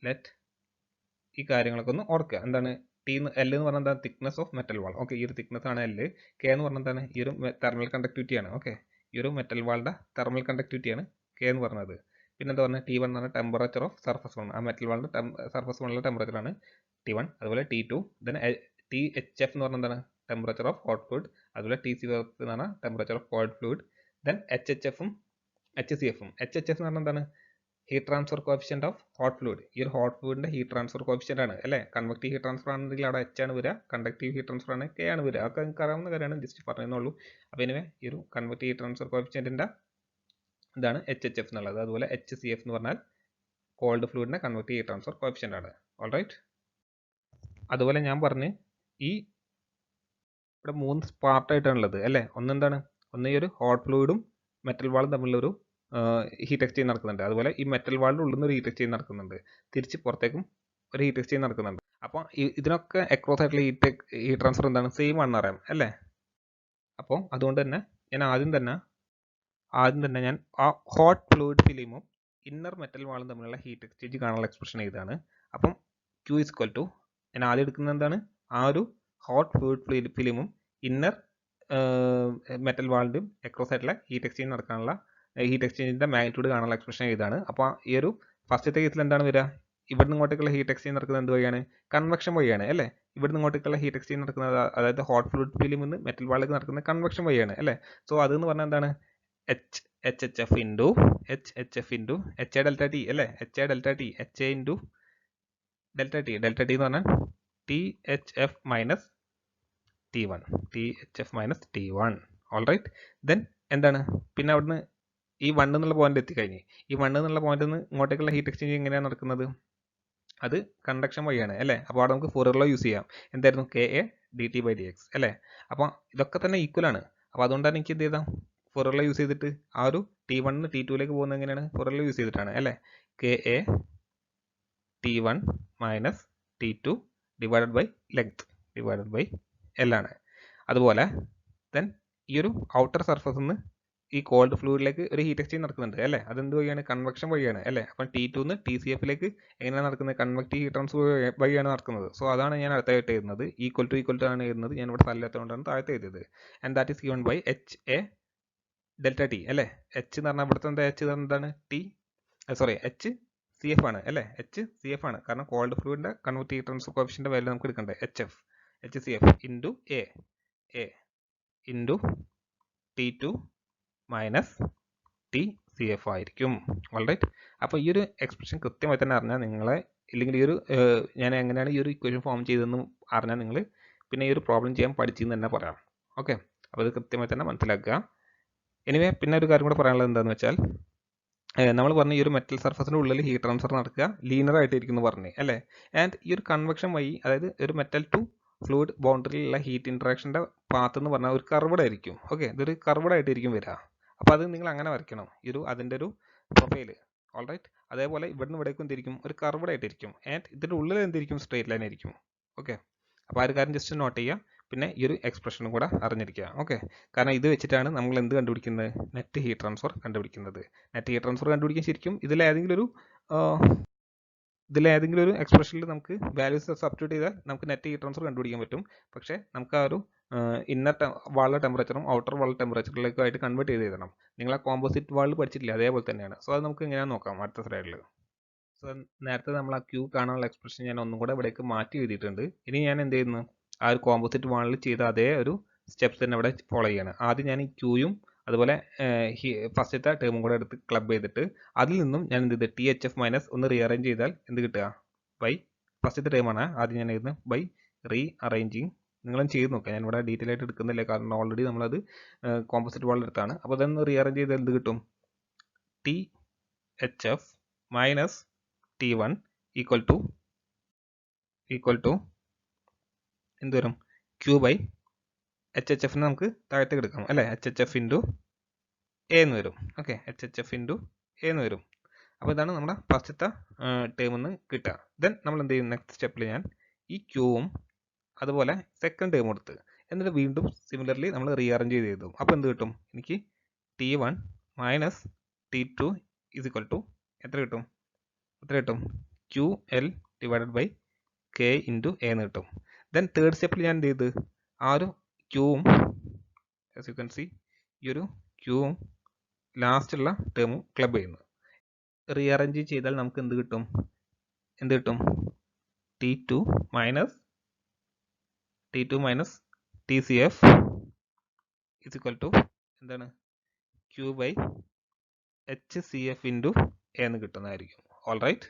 ലെറ്റ് ഈ കാര്യങ്ങളൊക്കെ ഒന്ന് ഓർക്കുക. എന്താണ് L എന്ന് പറഞ്ഞാൽ എന്താണ്, thickness of metal wall. Okay, ഈ ഒരു തിക്നെസ് ആണ് L. K എന്ന് പറഞ്ഞാൽ എന്താണ്, ഈ ഒരു തെർമൽ കണ്ടക്ടിവിറ്റി ആണ്. ഓക്കെ, ഈ ഒരു മെറ്റൽ വാളിൻ്റെ തെർമൽ കണ്ടക്ടിവിറ്റിയാണ് കെ എന്ന് പറഞ്ഞത്. പിന്നെ എന്താ പറഞ്ഞാൽ T1 എന്ന് പറഞ്ഞാൽ ടെമ്പറേച്ചർ ഓഫ് സർഫസ് വൺ, ആ മെറ്റൽ വാളിൻ്റെ സർഫസ് വണ്ണിലെ ടെമ്പറേച്ചറാണ് T1. അതുപോലെ T2 ദെൻ THF എന്ന് പറഞ്ഞാൽ എന്താണ് ടെമ്പറേച്ചർ ഓഫ് ഹോട്ട് ഫ്ലൂയിഡ്. അതുപോലെ TCF എന്ന് പറഞ്ഞാൽ temperature of cold fluid. Then HHFും HCFും. HHF എന്ന് പറഞ്ഞാൽ എന്താണ് heat transfer coefficient of hot fluid. ഈ ഒരു ഹോട്ട് ഫ്ലൂയിഡിന്റെ ഹീറ്റ് ട്രാൻസ്ഫർ കോഫിഷ്യന്റ് ആണ് അല്ലേ. കൺവെക്റ്റീവ് ഹീറ്റ് ട്രാൻസ്ഫർ ആണെങ്കിൽ അവിടെ H ആണ് വരിക, കണ്ടക്റ്റീവ് ഹീറ്റ് ട്രാൻസ്ഫർ ആണ് K ആണ് വരിക. അതൊക്കെ നിങ്ങൾക്ക് അറിയാവുന്ന കാര്യമാണ്, ജസ്റ്റ് പറയുന്നുള്ളൂ. അപ്പോൾ ഇനിവേ ഈ ഒരു കൺവെക്റ്റീവ് ഹീറ്റ് ട്രാൻസ്ഫർ കോഫിഷ്യന്റിന്റെ ഇതാണ് HHF എന്നുള്ളത്. അതുപോലെ HCF എന്ന് പറഞ്ഞാൽ കോൾഡ് ഫ്ലൂയിഡിന്റെ കൺവെക്റ്റീവ് ഹീറ്റ് ട്രാൻസ്ഫർ കോഫിഷ്യന്റ് ആണ്. ഓൾറൈറ്റ്. അതുപോലെ ഞാൻ പറഞ്ഞ് ഈ ഇവിടെ 3 പാർട്ടായിട്ടാണുള്ളത് അല്ലേ. ഒന്നെന്താണ്, ഒന്ന് ഈ ഒരു ഹോട്ട് ഫ്ലൂയിഡും മെറ്റൽ വാളും തമ്മിലുള്ളൊരു ഹീറ്റ് എക്സ്ചേഞ്ച് നടക്കുന്നുണ്ട്. അതുപോലെ ഈ മെറ്റൽ വാളിൻ്റെ ഉള്ളിൽ നിന്ന് ഒരു ഹീറ്റ് എക്സ്ചേഞ്ച് നടക്കുന്നുണ്ട്, തിരിച്ച് പുറത്തേക്കും ഒരു ഹീറ്റ് എക്സ്ചേഞ്ച് നടക്കുന്നുണ്ട്. അപ്പോൾ ഇതിനൊക്കെ അക്രോസ് ആയിട്ടുള്ള ഹീറ്റ് ട്രാൻസ്ഫർ എന്താണ്, സെയിം ആണെന്ന് അറിയാം അല്ലേ. അപ്പോൾ അതുകൊണ്ട് തന്നെ ഞാൻ ആദ്യം തന്നെ ഞാൻ ആ ഹോട്ട് ഫ്ലൂയിഡ് ഫിലിമും ഇന്നർ മെറ്റൽ വാളും തമ്മിലുള്ള ഹീറ്റ് എക്സ്ചേഞ്ച് കാണാനുള്ള എക്സ്പ്രഷൻ എഴുതാണ്. അപ്പം Q ഈക്വൽ ടു ഞാൻ ആദ്യം എടുക്കുന്നത് എന്താണ്, ആ ഒരു ഹോട്ട് ഫ്ലൂയിഡ് ഫിലിമും ഇന്നർ മെറ്റൽ വാളിൻ്റെയും അക്രോസ് ആയിട്ടുള്ള ഹീറ്റ് എക്സ്ചേഞ്ച് നടക്കാനുള്ള ഹീറ്റ് എക്സ്ചേഞ്ചിൻ്റെ മാഗ്നിറ്റ്യൂഡ് കാണാനുള്ള എക്സ്പ്രഷൻ ഇതാണ്. അപ്പോൾ ഈ ഒരു ഫസ്റ്റത്തെ കേസിൽ എന്താണ് വരിക, ഇവിടുന്ന് ഇങ്ങോട്ടേക്കുള്ള ഹീറ്റ് എക്സ്ചേഞ്ച് നടക്കുന്നത് എന്ത് വഴിയാണ്, കൺവെക്ഷൻ വഴിയാണ് അല്ലേ. ഇവിടുന്ന് ഇങ്ങോട്ടേക്കുള്ള ഹീറ്റ് എക്സ്ചേഞ്ച് നടക്കുന്നത്, അതായത് ഹോട്ട് ഫ്ലൂയിഡ് ഫിലിമിൽ നിന്ന് മെറ്റൽ വാളിലേക്ക് നടക്കുന്നത് കൺവെക്ഷൻ വഴിയാണ് അല്ലേ. സോ അതെന്ന് പറഞ്ഞാൽ എന്താണ് HHF into HA delta T അല്ലേ. HA delta T, HA into delta T എന്ന് പറഞ്ഞാൽ THF minus T1. Alright. Then എന്താണ്, പിന്നെ അവിടുന്ന് ഈ 1 എന്നുള്ള പോയിന്റ് എത്തിക്കഴിഞ്ഞ് ഈ 1 എന്നുള്ള പോയിന്റിൽ നിന്ന് ഇങ്ങോട്ടേക്കുള്ള ഹീറ്റ് എക്സ്ചേഞ്ച് എങ്ങനെയാണ് നടക്കുന്നത്, അത് കണ്ടക്ഷൻ വഴിയാണ് അല്ലേ. അപ്പോൾ അവിടെ നമുക്ക് ഫോറിയർ ലോ യൂസ് ചെയ്യാം. എന്തായിരുന്നു, KA dt/dx അല്ലേ. അപ്പോൾ ഇതൊക്കെ തന്നെ ഈക്വൽ ആണ്. അപ്പോൾ അതുകൊണ്ടാണ് എനിക്ക് എന്ത് ചെയ്താൽ ഫോറിയർ ലോ യൂസ് ചെയ്തിട്ട് ആ ഒരു T1 T2ലേക്ക് പോകുന്നത് എങ്ങനെയാണ്, ഫോറിയർ ലോ യൂസ് ചെയ്തിട്ടാണ് അല്ലേ. KA T1 minus T2 divided by length divided by L ആണ്. അതുപോലെ ദെൻ ഈ ഒരു ഔട്ടർ സർഫസിൽ നിന്ന് ഈ കോൾഡ് ഫ്ലൂയിഡിലേക്ക് ഒരു ഹീറ്റ് എക്സ്ചേഞ്ച് നടക്കുന്നുണ്ട് അല്ലേ. അതെന്ത് വഴിയാണ്, കൺവെക്ഷൻ വഴിയാണ് അല്ലേ. അപ്പം T2 നിന്ന് TCFലേക്ക് എങ്ങനെയാണ് നടക്കുന്നത്, കൺവെക്റ്റീവ് ഹീറ്റ് ട്രാൻസ്ഫർ വഴിയാണ് നടക്കുന്നത്. സോ അതാണ് ഞാൻ അടുത്തായിട്ട് എഴുതുന്നത്. ഈക്വൽ ടു ആണ് എഴുതുന്നത്. ഞാൻ ഇവിടെ സ്ഥലത്തുകൊണ്ടാണ് താഴത്തെ എഴുതിയത്. And that is given by HA delta T അല്ലേ. H എന്ന് പറഞ്ഞാൽ ഇവിടുത്തെ എന്താ, H എന്താണ്, HCF ആണ് അല്ലേ. HCF ആണ്, കാരണം കോൾഡ് ഫ്ലൂയിഡിന്റെ convective heat transfer coefficient value നമുക്ക് എടുക്കണ്ടേ. HCF into A into T2 minus TCF ആയിരിക്കും. ഓൾറൈറ്റ്. അപ്പോൾ ഈ ഒരു എക്സ്പ്രഷൻ കൃത്യമായി തന്നെ അറിഞ്ഞാൽ നിങ്ങളെ, ഇല്ലെങ്കിൽ ഈ ഒരു ഞാൻ എങ്ങനെയാണ് ഈ ഒരു ഇക്വേഷൻ ഫോം ചെയ്തതെന്ന് അറിഞ്ഞാൽ നിങ്ങൾ പിന്നെ ഈ ഒരു പ്രോബ്ലം ചെയ്യാൻ പഠിച്ചെന്ന് തന്നെ പറയാം. ഓക്കെ. അപ്പോൾ ഇത് കൃത്യമായി തന്നെ മനസ്സിലാക്കുക. എനിവേ പിന്നെ ഒരു കാര്യം കൂടെ പറയാനുള്ളത് എന്താണെന്ന് വെച്ചാൽ, നമ്മൾ പറഞ്ഞ ഈ ഒരു മെറ്റൽ സർഫസിൻ്റെ ഉള്ളിൽ ഹീറ്റ് ട്രാൻസ്ഫർ നടക്കുക ലീനർ ആയിട്ടിരിക്കുന്നു പറഞ്ഞു അല്ലേ. ആൻഡ് ഈ ഒരു കൺവെക്ഷൻ വഴി, അതായത് ഒരു മെറ്റൽ ടു ഫ്ലൂയിഡ് ബൗണ്ടറിയിലുള്ള ഹീറ്റ് ഇൻട്രാക്ഷൻ്റെ പാത്ത് എന്ന് പറഞ്ഞാൽ ഒരു കർവ്ഡ് ആയിരിക്കും. ഓക്കെ, ഇതൊരു കർവ്ഡ് ആയിട്ടിരിക്കും വരിക. അപ്പോൾ അത് നിങ്ങൾ അങ്ങനെ വരയ്ക്കണം, അതിൻ്റെ ഒരു പ്രൊഫൈല്. ഓൾറൈറ്റ്. അതേപോലെ ഇവിടുന്ന് ഇവിടേക്കും എന്തിരിക്കും, ഒരു കർവ്ഡ് ആയിട്ടിരിക്കും. ആൻഡ് ഇതിൻ്റെ ഉള്ളിൽ എന്തിരിക്കും, സ്ട്രേറ്റ് ലൈൻ ആയിരിക്കും. ഓക്കെ. അപ്പോൾ ആ ഒരു കാര്യം ജസ്റ്റ് നോട്ട് ചെയ്യുക. പിന്നെ ഈ ഒരു എക്സ്പ്രഷനും കൂടെ അറിഞ്ഞിരിക്കുക. ഓക്കെ. കാരണം ഇത് വെച്ചിട്ടാണ് നമ്മൾ എന്ത് കണ്ടുപിടിക്കുന്നത്, നെറ്റ് ഹീറ്റ് ട്രാൻസ്ഫർ കണ്ടുപിടിക്കുന്നത്. നെറ്റ് ഹീറ്റ് ട്രാൻസ്ഫർ കണ്ടുപിടിക്കാൻ ശരിക്കും ഇതിലേതെങ്കിലും ഒരു എക്സ്പ്രഷനിൽ നമുക്ക് വാല്യൂസ് സബ്സ്റ്റിറ്റ്യൂട്ട് ചെയ്താൽ നമുക്ക് നെറ്റ് ഹീറ്റ് ട്രാൻസ്ഫർ കണ്ടുപിടിക്കാൻ പറ്റും. പക്ഷേ നമുക്ക് ആ ഒരു ഇന്നർ വാളിലെ ടെമ്പറേച്ചറും ഔട്ടർ വാൾ ടെമ്പറേച്ചറിലേക്കായിട്ട് കൺവേർട്ട് ചെയ്ത് എഴുതണം. നിങ്ങൾ ആ കോമ്പോസിറ്റ് വാളിൽ പഠിച്ചിട്ടില്ല, അതേപോലെ തന്നെയാണ്. സോ അത് നമുക്ക് എങ്ങനെയാണെന്ന് നോക്കാം അടുത്ത സ്ലൈഡിൽ. സോ നേരത്തെ നമ്മൾ ആ Q കാണാനുള്ള എക്സ്പ്രഷൻ ഞാൻ ഒന്നും കൂടെ ഇവിടേക്ക് മാറ്റി എഴുതിയിട്ടുണ്ട്. ഇനി ഞാൻ എന്ത് ചെയ്യുന്നു, ആ ഒരു കോമ്പോസിറ്റ് വാളിൽ ചെയ്ത അതേ ഒരു സ്റ്റെപ്സ് തന്നെ ഇവിടെ ഫോളോ ചെയ്യാണ്. ആദ്യം ഞാൻ ഈ Qയും അതുപോലെ ഫസ്റ്റത്തെ ടേമും കൂടെ എടുത്ത് ക്ലബ് ചെയ്തിട്ട് അതിൽ നിന്നും ഞാൻ എന്ത് ചെയ്ത് THF മൈനസ് ഒന്ന് റീഅറേഞ്ച് ചെയ്താൽ എന്ത് കിട്ടുക, ബൈ ഫസ്റ്റത്തെ ടേമാണ് ആദ്യം ഞാൻ എഴുതുന്നത്, ബൈ റീഅറേഞ്ചിങ്. നിങ്ങളും ചെയ്ത് നോക്കുക, ഞാൻ ഇവിടെ ഡീറ്റെയിൽ ആയിട്ട് എടുക്കുന്നില്ല, കാരണം ഓൾറെഡി നമ്മളത് കോമ്പോസിറ്റ് വാളിൽ എടുത്താണ്. അപ്പോൾ അതൊന്ന് റീഅറേഞ്ച് ചെയ്താൽ എന്ത് കിട്ടും, THF minus T1 equal to എന്ത് വരും, Q ബൈ HHF നമുക്ക് താഴത്തേക്ക് എടുക്കാം അല്ലേ. HHF ഇൻറ്റു A എന്ന് വരും. ഓക്കെ, HHF ഇൻറ്റു A എന്ന് വരും. അപ്പോൾ ഇതാണ് നമ്മുടെ ഫസ്റ്റത്തെ ടേമിൽ നിന്ന് കിട്ടുക. ദെൻ നമ്മൾ എന്ത് ചെയ്യും, നെക്സ്റ്റ് സ്റ്റെപ്പിൽ ഞാൻ ഈ Qവും അതുപോലെ സെക്കൻഡ് ടേം എടുത്ത് എന്നിട്ട് വീണ്ടും സിമിലർലി നമ്മൾ റീഅറേഞ്ച് ചെയ്ത് എഴുതും. അപ്പോൾ എന്ത് കിട്ടും, എനിക്ക് T1 minus T2 is equal to എത്ര കിട്ടും, QL divided by K into A എന്ന് കിട്ടും. ദെൻ തേർഡ് സ്റ്റെപ്പിൽ ഞാൻ എന്ത് ചെയ്ത് ആ ഒരു Qവും ആസ് യു കൻ സി ഈ ഒരു ക്യൂവും ലാസ്റ്റുള്ള ടേമും ക്ലബ് ചെയ്യുന്നു. റീഅറേഞ്ച് ചെയ്താൽ നമുക്ക് എന്ത് കിട്ടും? T2 minus TCF is equal to എന്താണ് Q by HCF into A എന്ന് കിട്ടുന്നതായിരിക്കും. All right.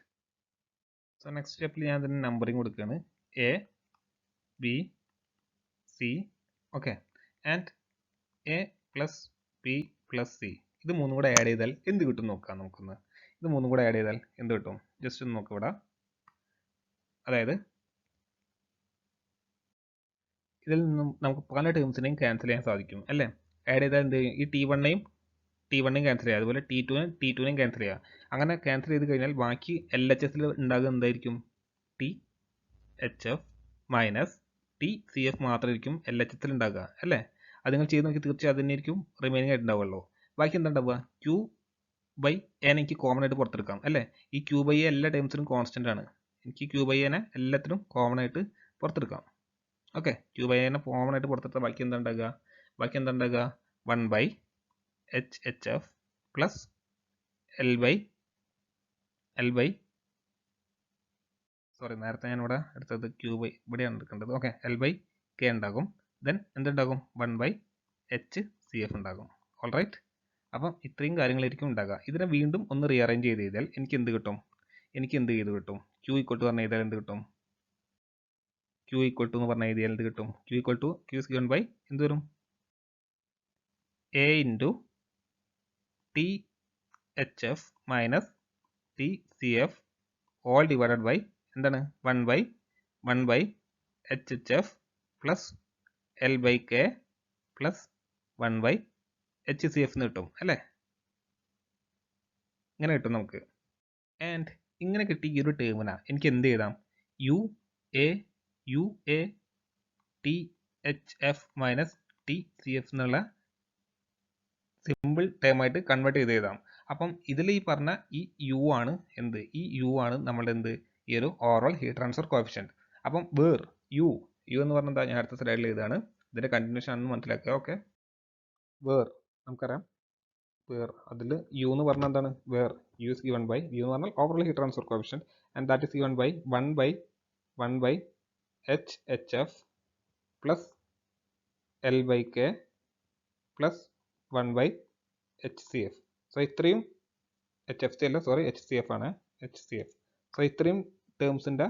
സോ നെക്സ്റ്റ് സ്റ്റെപ്പിൽ ഞാൻ അതിന് നമ്പറിങ് കൊടുക്കുകയാണ്. A, B, C, okay, and A plus B plus C. ഇത് മൂന്നും കൂടെ ആഡ് ചെയ്താൽ എന്ത് കിട്ടും നോക്കാം നമുക്കൊന്ന്. ഇത് മൂന്നും കൂടെ ആഡ് ചെയ്താൽ എന്ത് കിട്ടും? ജസ്റ്റ് ഒന്ന് നോക്കാം ഇവിടെ. അതായത് ഇതിൽ നിന്നും നമുക്ക് പല ടേംസിനെയും ക്യാൻസൽ ചെയ്യാൻ സാധിക്കും അല്ലേ? ആഡ് ചെയ്താൽ എന്ത് ചെയ്യും? ഈ T1നെയും ക്യാൻസൽ ചെയ്യുക, അതുപോലെ T2നെയും ക്യാൻസൽ ചെയ്യുക. അങ്ങനെ ക്യാൻസൽ ചെയ്ത് കഴിഞ്ഞാൽ ബാക്കി LHSൽ ഉണ്ടാകുക എന്തായിരിക്കും? THF മൈനസ് TCF മാത്രമായിരിക്കും LHSൽ ഉണ്ടാകുക അല്ലേ? അത് നിങ്ങൾ ചെയ്ത് നോക്കി തീർച്ചയായും അതിനായിരിക്കും റിമൈനിങ് ആയിട്ട് ഉണ്ടാവുള്ളൂ. ബാക്കി എന്താ ഉണ്ടാവുക? Q ബൈ എ എനിക്ക് കോമൺ ആയിട്ട് പുറത്തെടുക്കാം അല്ലേ? ഈ Q ബൈ എ എല്ലാ ടേംസിനും കോൺസ്റ്റന്റ് ആണ്. എനിക്ക് Q ബൈ എനെ എല്ലാത്തിനും കോമൺ ആയിട്ട് പുറത്തെടുക്കാം. ഓക്കെ, Q ബൈ എനെ കോമൺ ആയിട്ട് പുറത്തെടുത്താൽ ബാക്കി എന്താ ഉണ്ടാകുക? 1 by HHF plus L by sorry, നേരത്തെ ഞാൻ ഇവിടെ എടുത്തത് Q ബൈ ഇവിടെയാണ് എടുക്കേണ്ടത്. ഓക്കെ, L ബൈ K ഉണ്ടാകും. ദെൻ എന്തുണ്ടാകും? 1 ബൈ HCF ഉണ്ടാകും. All right. അപ്പം ഇത്രയും കാര്യങ്ങളായിരിക്കും ഉണ്ടാകുക. ഇതിനെ വീണ്ടും ഒന്ന് റീഅറേഞ്ച് ചെയ്ത് ചെയ്താൽ എനിക്ക് എന്ത് കിട്ടും? Q ഈക്വൽ ടു പറഞ്ഞ ചെയ്താൽ എന്ത് കിട്ടും? Q ഈക്വൽ ടു എന്ന് പറഞ്ഞ എഴുതിയാൽ എന്ത് കിട്ടും? Q equal to Q is given by എന്ത് വരും? A into THF minus TCF all divided by എന്താണ്? 1 by HHF plus L by K plus 1 by HCF എന്ന് കിട്ടും അല്ലേ? ഇങ്ങനെ കിട്ടും നമുക്ക്. ആൻഡ് ഇങ്ങനെ കിട്ടി ഈ ഒരു ടേമിനാ എനിക്ക് എന്ത് ചെയ്താം? U A THF minus TCF എന്നുള്ള സിമ്പിൾ ടേം ആയിട്ട് കൺവേർട്ട് ചെയ്ത് എഴുതാം. അപ്പം ഇതിൽ ഈ പറഞ്ഞ ഈ യു ആണ് എന്ത്? ഈ യു ആണ് നമ്മളുടെ എന്ത്? ഈ ഒരു ഓവറോൾ ഹീറ്റ് ട്രാൻസ്ഫർ കോഎഫിഷ്യന്റ്. അപ്പം വേർ യു എന്ന് പറഞ്ഞാൽ എന്താ? ഞാൻ അടുത്ത സ്ലൈഡിൽ എഴുതാണ്. ഇതിന്റെ കണ്ടിന്യൂഷൻ ആണെന്ന് മനസ്സിലാക്കുക. ഓക്കെ, വേർ നമുക്കറിയാം. വേർ അതിൽ യു എന്ന് പറഞ്ഞാൽ എന്താണ്? Where U is given by U എന്ന് പറഞ്ഞാൽ overall heat transfer coefficient and that is given by 1 by HHF plus L by K plus 1 by HCF. So ഇത്രയും HFC അല്ല, സോറി HCF ആണ്. സോ ഇത്രയും ടേംസിൻ്റെ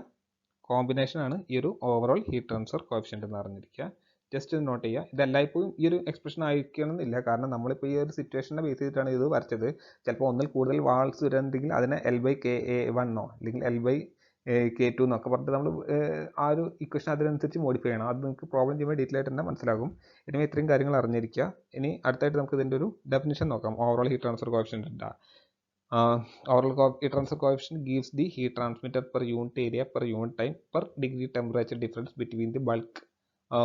കോമ്പിനേഷൻ ആണ് ഈ ഒരു ഓവറോൾ ഹീറ്റ് ട്രാൻസ്ഫർ കോഎഫിഷ്യന്റ് എന്ന് അറിഞ്ഞിരിക്കുക. ജസ്റ്റ് നോട്ട് ചെയ്യുക. ഇതെല്ലായ്പ്പോഴും ഈ ഒരു എക്സ്പ്രഷൻ ആയിരിക്കണമെന്നില്ല. കാരണം നമ്മളിപ്പോൾ ഈ ഒരു സിറ്റുവേഷനെ ബേസ് ചെയ്തിട്ടാണ് ഇത് വരച്ചത്. ചിലപ്പോൾ ഒന്നിൽ കൂടുതൽ വാൾസ് വരുന്നുണ്ടെങ്കിൽ അതിനെ L ബൈ KA1 അല്ലെങ്കിൽ L ബൈ K2 എന്നൊക്കെ പറഞ്ഞിട്ട് നമ്മൾ ആ ഒരു ഇക്വേഷൻ അതിനനുസരിച്ച് മോഡിഫൈ ചെയ്യണം. അത് നിങ്ങൾക്ക് പ്രോബ്ലം ചെയ്യുമ്പോൾ ഡീറ്റെയിൽ ആയിട്ട് തന്നെ മനസ്സിലാകും. ഇനി ഇത്രയും കാര്യങ്ങൾ അറിഞ്ഞിരിക്കുക. ഇനി അടുത്തായിട്ട് നമുക്ക് ഇതിൻ്റെ ഒരു ഡെഫിനിഷൻ നോക്കാം. Overall heat transfer coefficient. Overall heat transfer coefficient gives the heat transmitted per unit area per unit time per degree temperature difference between the bulk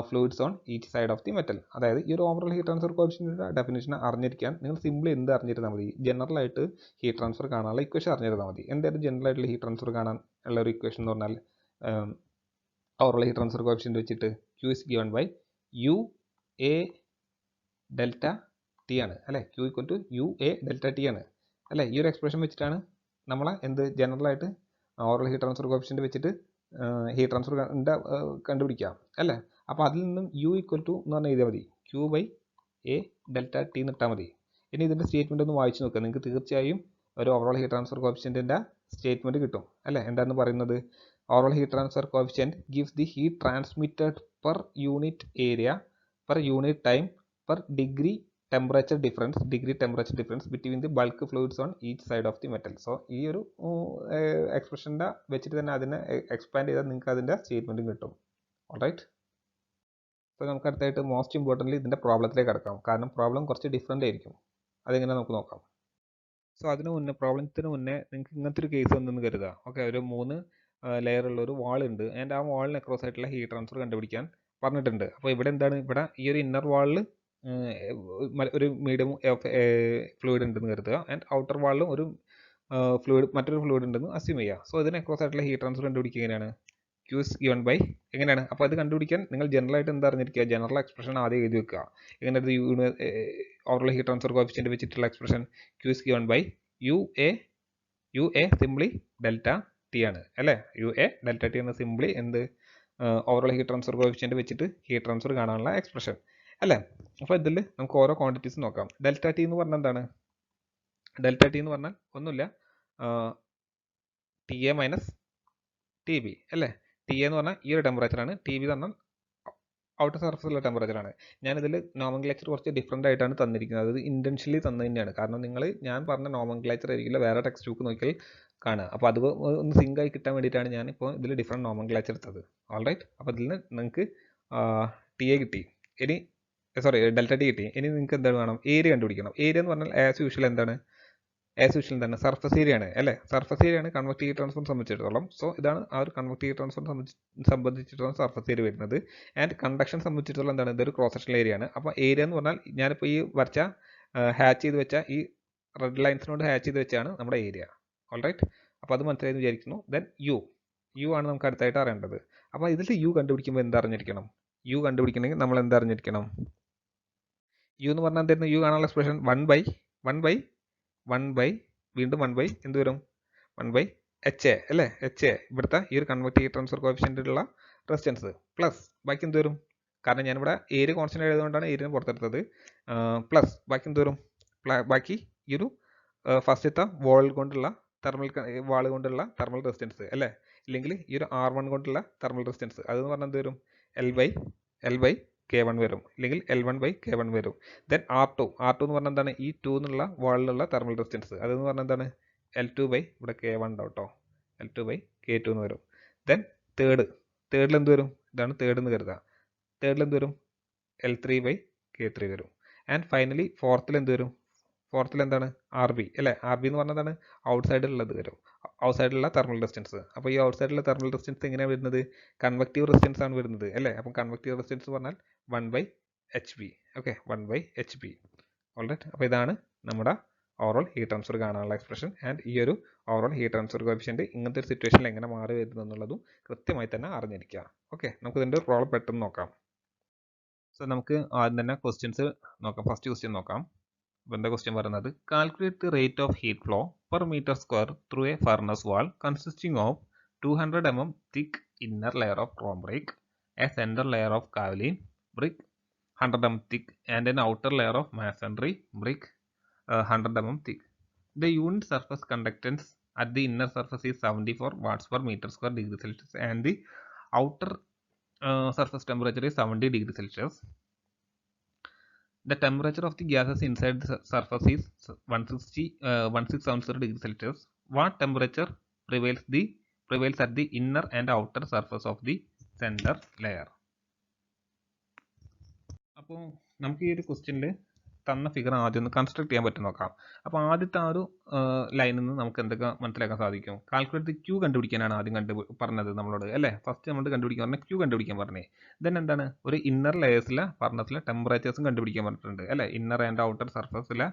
fluids on each side of the metal. അതായത് ഈ ഒരു overall heat transfer കോഎഫിഷ്യന്റിന്റെ definition അറിഞ്ഞിരിക്കാൻ നിങ്ങൾ simply എന്ത് അറിഞ്ഞിരുന്നാൽ മതി? General ആയിട്ട് heat transfer കാണാനുള്ള equation അറിഞ്ഞിരുന്നാൽ മതി. എന്തായാലും ജനറൽ ആയിട്ടുള്ള ഹീറ്റ് ട്രാൻസ്ഫർ കാണാൻ ഉള്ള ഒരു ഇക്വേഷൻ എന്ന് പറഞ്ഞാൽ ഓവറോൾ ഹീറ്റ് ട്രാൻസ്ഫർ കോഎഫിഷ്യന്റ് വെച്ചിട്ട് Q is given by U A delta T ആണ് അല്ലേ? Q equal to U A delta T ആണ് അല്ലേ? ഈ ഒരു എക്സ്പ്രഷൻ വെച്ചിട്ടാണ് നമ്മളെ എന്ത് ജനറൽ ആയിട്ട് ഓവറോൾ ഹീറ്റ് ട്രാൻസ്ഫർ കോഎഫിഷ്യന്റ് വെച്ചിട്ട് ഹീറ്റ് ട്രാൻസ്ഫർ കണ്ടുപിടിക്കാം അല്ലേ? അപ്പോൾ അതിൽ നിന്നും U ഈക്വൽ ടു എന്ന് പറഞ്ഞാൽ എഴുതിയാൽ മതി. Q by A delta T എന്നിട്ടാൽ മതി. ഇനി ഇതിൻ്റെ സ്റ്റേറ്റ്മെൻറ്റ് ഒന്ന് വായിച്ച് നോക്കുക. നിങ്ങൾക്ക് തീർച്ചയായും ഒരു ഓവറോൾ ഹീറ്റ് ട്രാൻസ്ഫർ കോഎഫിഷ്യന്റിന്റെ സ്റ്റേറ്റ്മെൻറ്റ് കിട്ടും അല്ലേ? എന്താണെന്ന് പറയുന്നത്? Overall heat transfer coefficient gives the heat transmitted per unit area per unit time per degree temperature difference between the bulk fluids on each side of the metal. So ഈ ഒരു എക്സ്പ്രഷൻ്റെ വെച്ചിട്ട് തന്നെ അതിനെ expand ചെയ്താൽ നിങ്ങൾക്ക് അതിൻ്റെ സ്റ്റേറ്റ്മെൻറ്റും കിട്ടും. ഓൾറൈറ്റ്. സോ നമുക്ക് അടുത്തായിട്ട് മോസ്റ്റ് ഇമ്പോർട്ടൻ്റ്ലി ഇതിൻ്റെ പ്രോബ്ലത്തിലേക്ക് കിടക്കാം. കാരണം പ്രോബ്ലം കുറച്ച് ഡിഫറെൻ്റ് ആയിരിക്കും. അതെങ്ങനെ നമുക്ക് നോക്കാം. സോ പ്രോബ്ലത്തിന് മുന്നേ നിങ്ങൾക്ക് ഇങ്ങനത്തെ ഒരു കേസ് വന്നെന്ന് കരുതുക. ഓക്കെ, ഒരു 3 ലെയറുള്ള ഒരു വാൾ ഉണ്ട്. ആൻഡ് ആ വാളിന് അക്രോസ് ആയിട്ടുള്ള ഹീറ്റ് ട്രാൻസ്ഫർ കണ്ടുപിടിക്കാൻ പറഞ്ഞിട്ടുണ്ട്. അപ്പോൾ ഇവിടെ എന്താണ്? ഇവിടെ ഈ ഒരു ഇന്നർ വാളിൽ ഒരു മീഡിയം ഫ്ലൂയിഡ് ഉണ്ടെന്ന് കരുതുക. ആൻഡ് ഔട്ടർ വാളിലും ഒരു മറ്റൊരു ഫ്ലൂയിഡ് ഉണ്ടെന്ന് അസ്യൂം ചെയ്യുക. സോ ഇതിന് അക്രോസ് ആയിട്ടുള്ള ഹീറ്റ് ട്രാൻസ്ഫർ കണ്ടുപിടിക്കുക എങ്ങനെയാണ്? Q is given by എങ്ങനെയാണ്? അപ്പോൾ അത് കണ്ടുപിടിക്കാൻ നിങ്ങൾ ജനറൽ ആയിട്ട് എന്താ അറിഞ്ഞിരിക്കുക? ജനറൽ എക്സ്പ്രഷൻ ആദ്യം എഴുതി വെക്കുക. എങ്ങനെ ഓവറോൾ ഹീറ്റ് ട്രാൻസ്ഫർ കോഎഫിഷ്യന്റ് വെച്ചിട്ടുള്ള expression Q is given by UA simply delta T ആണ് അല്ലേ? UA ഡെൽറ്റ ടി എന്ന സിംപ്ലി എന്ത് ഓവറോൾ ഹീറ്റ് ട്രാൻസ്ഫർ കോഎഫിഷ്യന്റ് വെച്ചിട്ട് ഹീറ്റ് ട്രാൻസ്ഫർ കാണാനുള്ള എക്സ്പ്രഷൻ അല്ലേ? അപ്പോൾ ഇതിൽ നമുക്ക് ഓരോ ക്വാണ്ടിറ്റീസ് നോക്കാം. ഡെൽറ്റ ടി എന്ന് പറഞ്ഞാൽ എന്താണ്? ഡെൽറ്റ ടി എന്ന് പറഞ്ഞാൽ ഒന്നുമില്ല, T A minus T B അല്ലേ? ടി എന്ന് പറഞ്ഞാൽ ഈ ഒരു ടെമ്പറേച്ചറാണ്, ടി ബി എന്ന് പറഞ്ഞാൽ ഔട്ടർ സർഫസിലുള്ള ടെമ്പറേച്ചറാണ്. ഞാനിതിൽ നോമൻക്ലേച്ചർ കുറച്ച് ഡിഫറെൻ്റ് ആയിട്ടാണ് തന്നിരിക്കുന്നത്. അത് ഇൻറ്റൻഷ്യലി തന്നു തന്നെയാണ്. കാരണം ഞാൻ പറഞ്ഞ നോമൻക്ലേച്ചർ ആയിരിക്കില്ല വേറെ ടെക്സ്റ്റ് ബുക്ക് നോക്കിയാൽ കാണുക. അപ്പോൾ അത് ഒന്ന് സിങ്ക് ആയി കിട്ടാൻ വേണ്ടിയിട്ടാണ് ഞാനിപ്പോൾ ഇതിൽ ഡിഫറെൻറ്റ് നോമൻക്ലേച്ചർ എടുത്തത്. ഓൾറൈറ്റ്, അപ്പോൾ ഇതിൽ നിങ്ങൾക്ക് ടി എ കിട്ടി, ഇനി ഡെൽറ്റ ടി കിട്ടി. ഇനി നിങ്ങൾക്ക് എന്താണ് വേണം? ഏരിയ കണ്ടുപിടിക്കണം. ഏരിയ എന്ന് പറഞ്ഞാൽ ആസ് യൂഷ്വൽ എന്താണ്? സർഫസ് ഏരിയ ആണ് അല്ലേ? സർഫസ് ഏരിയ ആണ് കൺവെക്റ്റീവ് ഹീറ്റ് ട്രാൻസ്ഫറിനെ സംബന്ധിച്ചിടത്തോളം. സോ ഇതാണ് ആ ഒരു കൺവെക്റ്റീവ് ഹീറ്റ് ട്രാൻസ്ഫറിനെ സംബന്ധിച്ചിടത്തോളം സർഫസ് ഏരിയ വരുന്നത്. ആൻഡ് കണ്ടക്ഷൻ സംബന്ധിച്ചിടത്തോളം എന്താണ്? ഇതൊരു ക്രോസ് സെക്ഷണൽ ഏരിയ ആണ്. അപ്പോൾ ഏരിയ എന്ന് പറഞ്ഞാൽ ഞാനിപ്പോൾ ഈ വരച്ച ഹാച്ച് ചെയ്ത് വെച്ച ഈ റെഡ് ലൈൻസിനോട് ഹാച്ച് ചെയ്ത് വെച്ചാണ് നമ്മുടെ ഏരിയ. ഓൾറൈറ്റ്, അപ്പോൾ അത് മനസ്സിലായെന്ന് വിചാരിക്കുന്നു. ദെൻ യു ആണ് നമുക്ക് അടുത്തായിട്ട് അറിയേണ്ടത്. അപ്പോൾ ഇതിൽ യു കണ്ടുപിടിക്കുമ്പോൾ എന്താ അറിഞ്ഞിരിക്കണം? യു കണ്ടുപിടിക്കണമെങ്കിൽ നമ്മൾ എന്താ അറിഞ്ഞിരിക്കണം? യു എന്ന് പറഞ്ഞാൽ എന്തായിരുന്നു? യു കാണാനുള്ള എക്സ്പ്രഷൻ 1 ബൈ വീണ്ടും 1 ബൈ എന്ത് വരും? 1 ബൈ HA അല്ലേ? HA ഇവിടുത്തെ ഈ ഒരു കൺവെക്റ്റീവ് ഹീറ്റ് ട്രാൻസ്ഫർ കോഎഫിഷ്യന്റിലുള്ള റെസിസ്റ്റൻസ് പ്ലസ് ബാക്കി എന്ത് വരും? കാരണം ഞാനിവിടെ ഏരിയ കോൺസ്റ്റന്റ് ആയതുകൊണ്ടാണ് ഏരിയനെ പുറത്തെടുത്തത്. പ്ലസ് ബാക്കി എന്ത് വരും? ബാക്കി ഈ ഒരു ഫസ്റ്റത്തെ വാൾ കൊണ്ടുള്ള തെർമൽ റെസിസ്റ്റൻസ് അല്ലേ? ഇല്ലെങ്കിൽ ഈ ഒരു R1 കൊണ്ടുള്ള തെർമൽ റെസിസ്റ്റൻസ് അതെന്ന് പറഞ്ഞാൽ എന്ത് വരും? L ബൈ K1 വരും, ഇല്ലെങ്കിൽ L1 ബൈ K1 വരും. ദെൻ R2 എന്ന് പറഞ്ഞാൽ എന്താണ്? ഈ 2 എന്നുള്ള വാളിലുള്ള തെർമൽ റെസിസ്റ്റൻസ് അതെന്ന് പറഞ്ഞാൽ എന്താണ്? L2 ബൈ ഇവിടെ K1 ഉണ്ടാവും കേട്ടോ, L2 ബൈ K2 എന്ന് വരും. ദെൻ തേർഡിൽ എന്ത് വരും? ഇതാണ് തേർഡ് എന്ന് കരുതുക. തേർഡിൽ എന്ത് വരും? L3 ബൈ K3 വരും. ആൻഡ് ഫൈനലി ഫോർത്തിൽ എന്ത് വരും? ഫോർത്തിൽ എന്താണ്? RB അല്ലേ? RB എന്ന് പറഞ്ഞാൽ എന്താണ്? ഔട്ട്സൈഡിലുള്ളത് വരും, ഔട്ട്സൈഡിലുള്ള തെർമൽ റെസിസ്റ്റൻസ്. അപ്പോൾ ഈ ഔട്ട്സൈഡിലുള്ള തെർമൽ റെസിസ്റ്റൻസ് എങ്ങനെയാണ് വരുന്നത്? കൺവെക്റ്റീവ് റെസിസ്റ്റൻസ് ആണ് വരുന്നത് അല്ലേ? അപ്പം കൺവെക്റ്റീവ് റെസിസ്റ്റൻസ് പറഞ്ഞാൽ 1 by HB. Okay, 1 by HB. Alright, അപ്പോൾ ഇതാണ് നമ്മുടെ ഓവറോൾ ഹീറ്റ് ട്രാൻസ്ഫർ കാണാനുള്ള എക്സ്പ്രഷൻ. ആൻഡ് ഈ ഒരു ഓവറോൾ ഹീറ്റ് ട്രാൻസ്ഫർ കോഎഫിഷ്യന്റ് ഇങ്ങനത്തെ ഒരു സിറ്റുവേഷനിൽ എങ്ങനെ മാറി വരുന്നു എന്നുള്ളതും കൃത്യമായി തന്നെ അറിഞ്ഞിരിക്കുക. ഓക്കെ, നമുക്ക് ഇതിൻ്റെ ഒരു പ്രോബ്ലം പെട്ടെന്ന് നോക്കാം. സോ നമുക്ക് ആദ്യം തന്നെ ക്വസ്റ്റ്യൻസ് നോക്കാം. ഫസ്റ്റ് ക്വസ്റ്റ്യൻ നോക്കാം. എന്താ ക്വസ്റ്റ്യൻ പറയുന്നത്? Calculate the rate of heat flow per metre square through a furnace wall consisting of 200 mm thick inner layer of chrome brick, a center layer of kaolin brick 100 mm thick, and an outer layer of masonry brick 100 mm thick. The unit surface conductance at the inner surface is 74 watts per meter square degree Celsius, and the outer surface temperature is 70 degree Celsius. The temperature of the gases inside the surface is 1670 degree Celsius. What temperature prevails at the inner and outer surface of the center layer? അപ്പോൾ നമുക്ക് ഈ ഒരു ക്വസ്റ്റ്യനിൽ തന്ന figure ആദ്യം ഒന്ന് construct ചെയ്യാൻ പറ്റും നോക്കാം. അപ്പോൾ ആദ്യത്തെ ആ ഒരു ലൈനിൽ നിന്ന് നമുക്ക് എന്തൊക്കെ മനസ്സിലാക്കാൻ സാധിക്കും? കാൽക്കുലേറ്റ് Q കണ്ടുപിടിക്കാനാണ് ആദ്യം പറഞ്ഞത് നമ്മളോട് അല്ലേ? ഫസ്റ്റ് നമ്മൾ കണ്ടുപിടിക്കാൻ പറഞ്ഞാൽ Q കണ്ടുപിടിക്കാൻ പറഞ്ഞേ. ദെൻ എന്താണ്? ഒരു ഇന്നർ ലെയേഴ്സിലെ ഫർണസിലെ ടെമ്പറേച്ചേഴ്സും കണ്ടുപിടിക്കാൻ പറഞ്ഞിട്ടുണ്ട് അല്ലേ? ഇന്നർ ആൻഡ് ഔട്ടർ സർഫസിലെ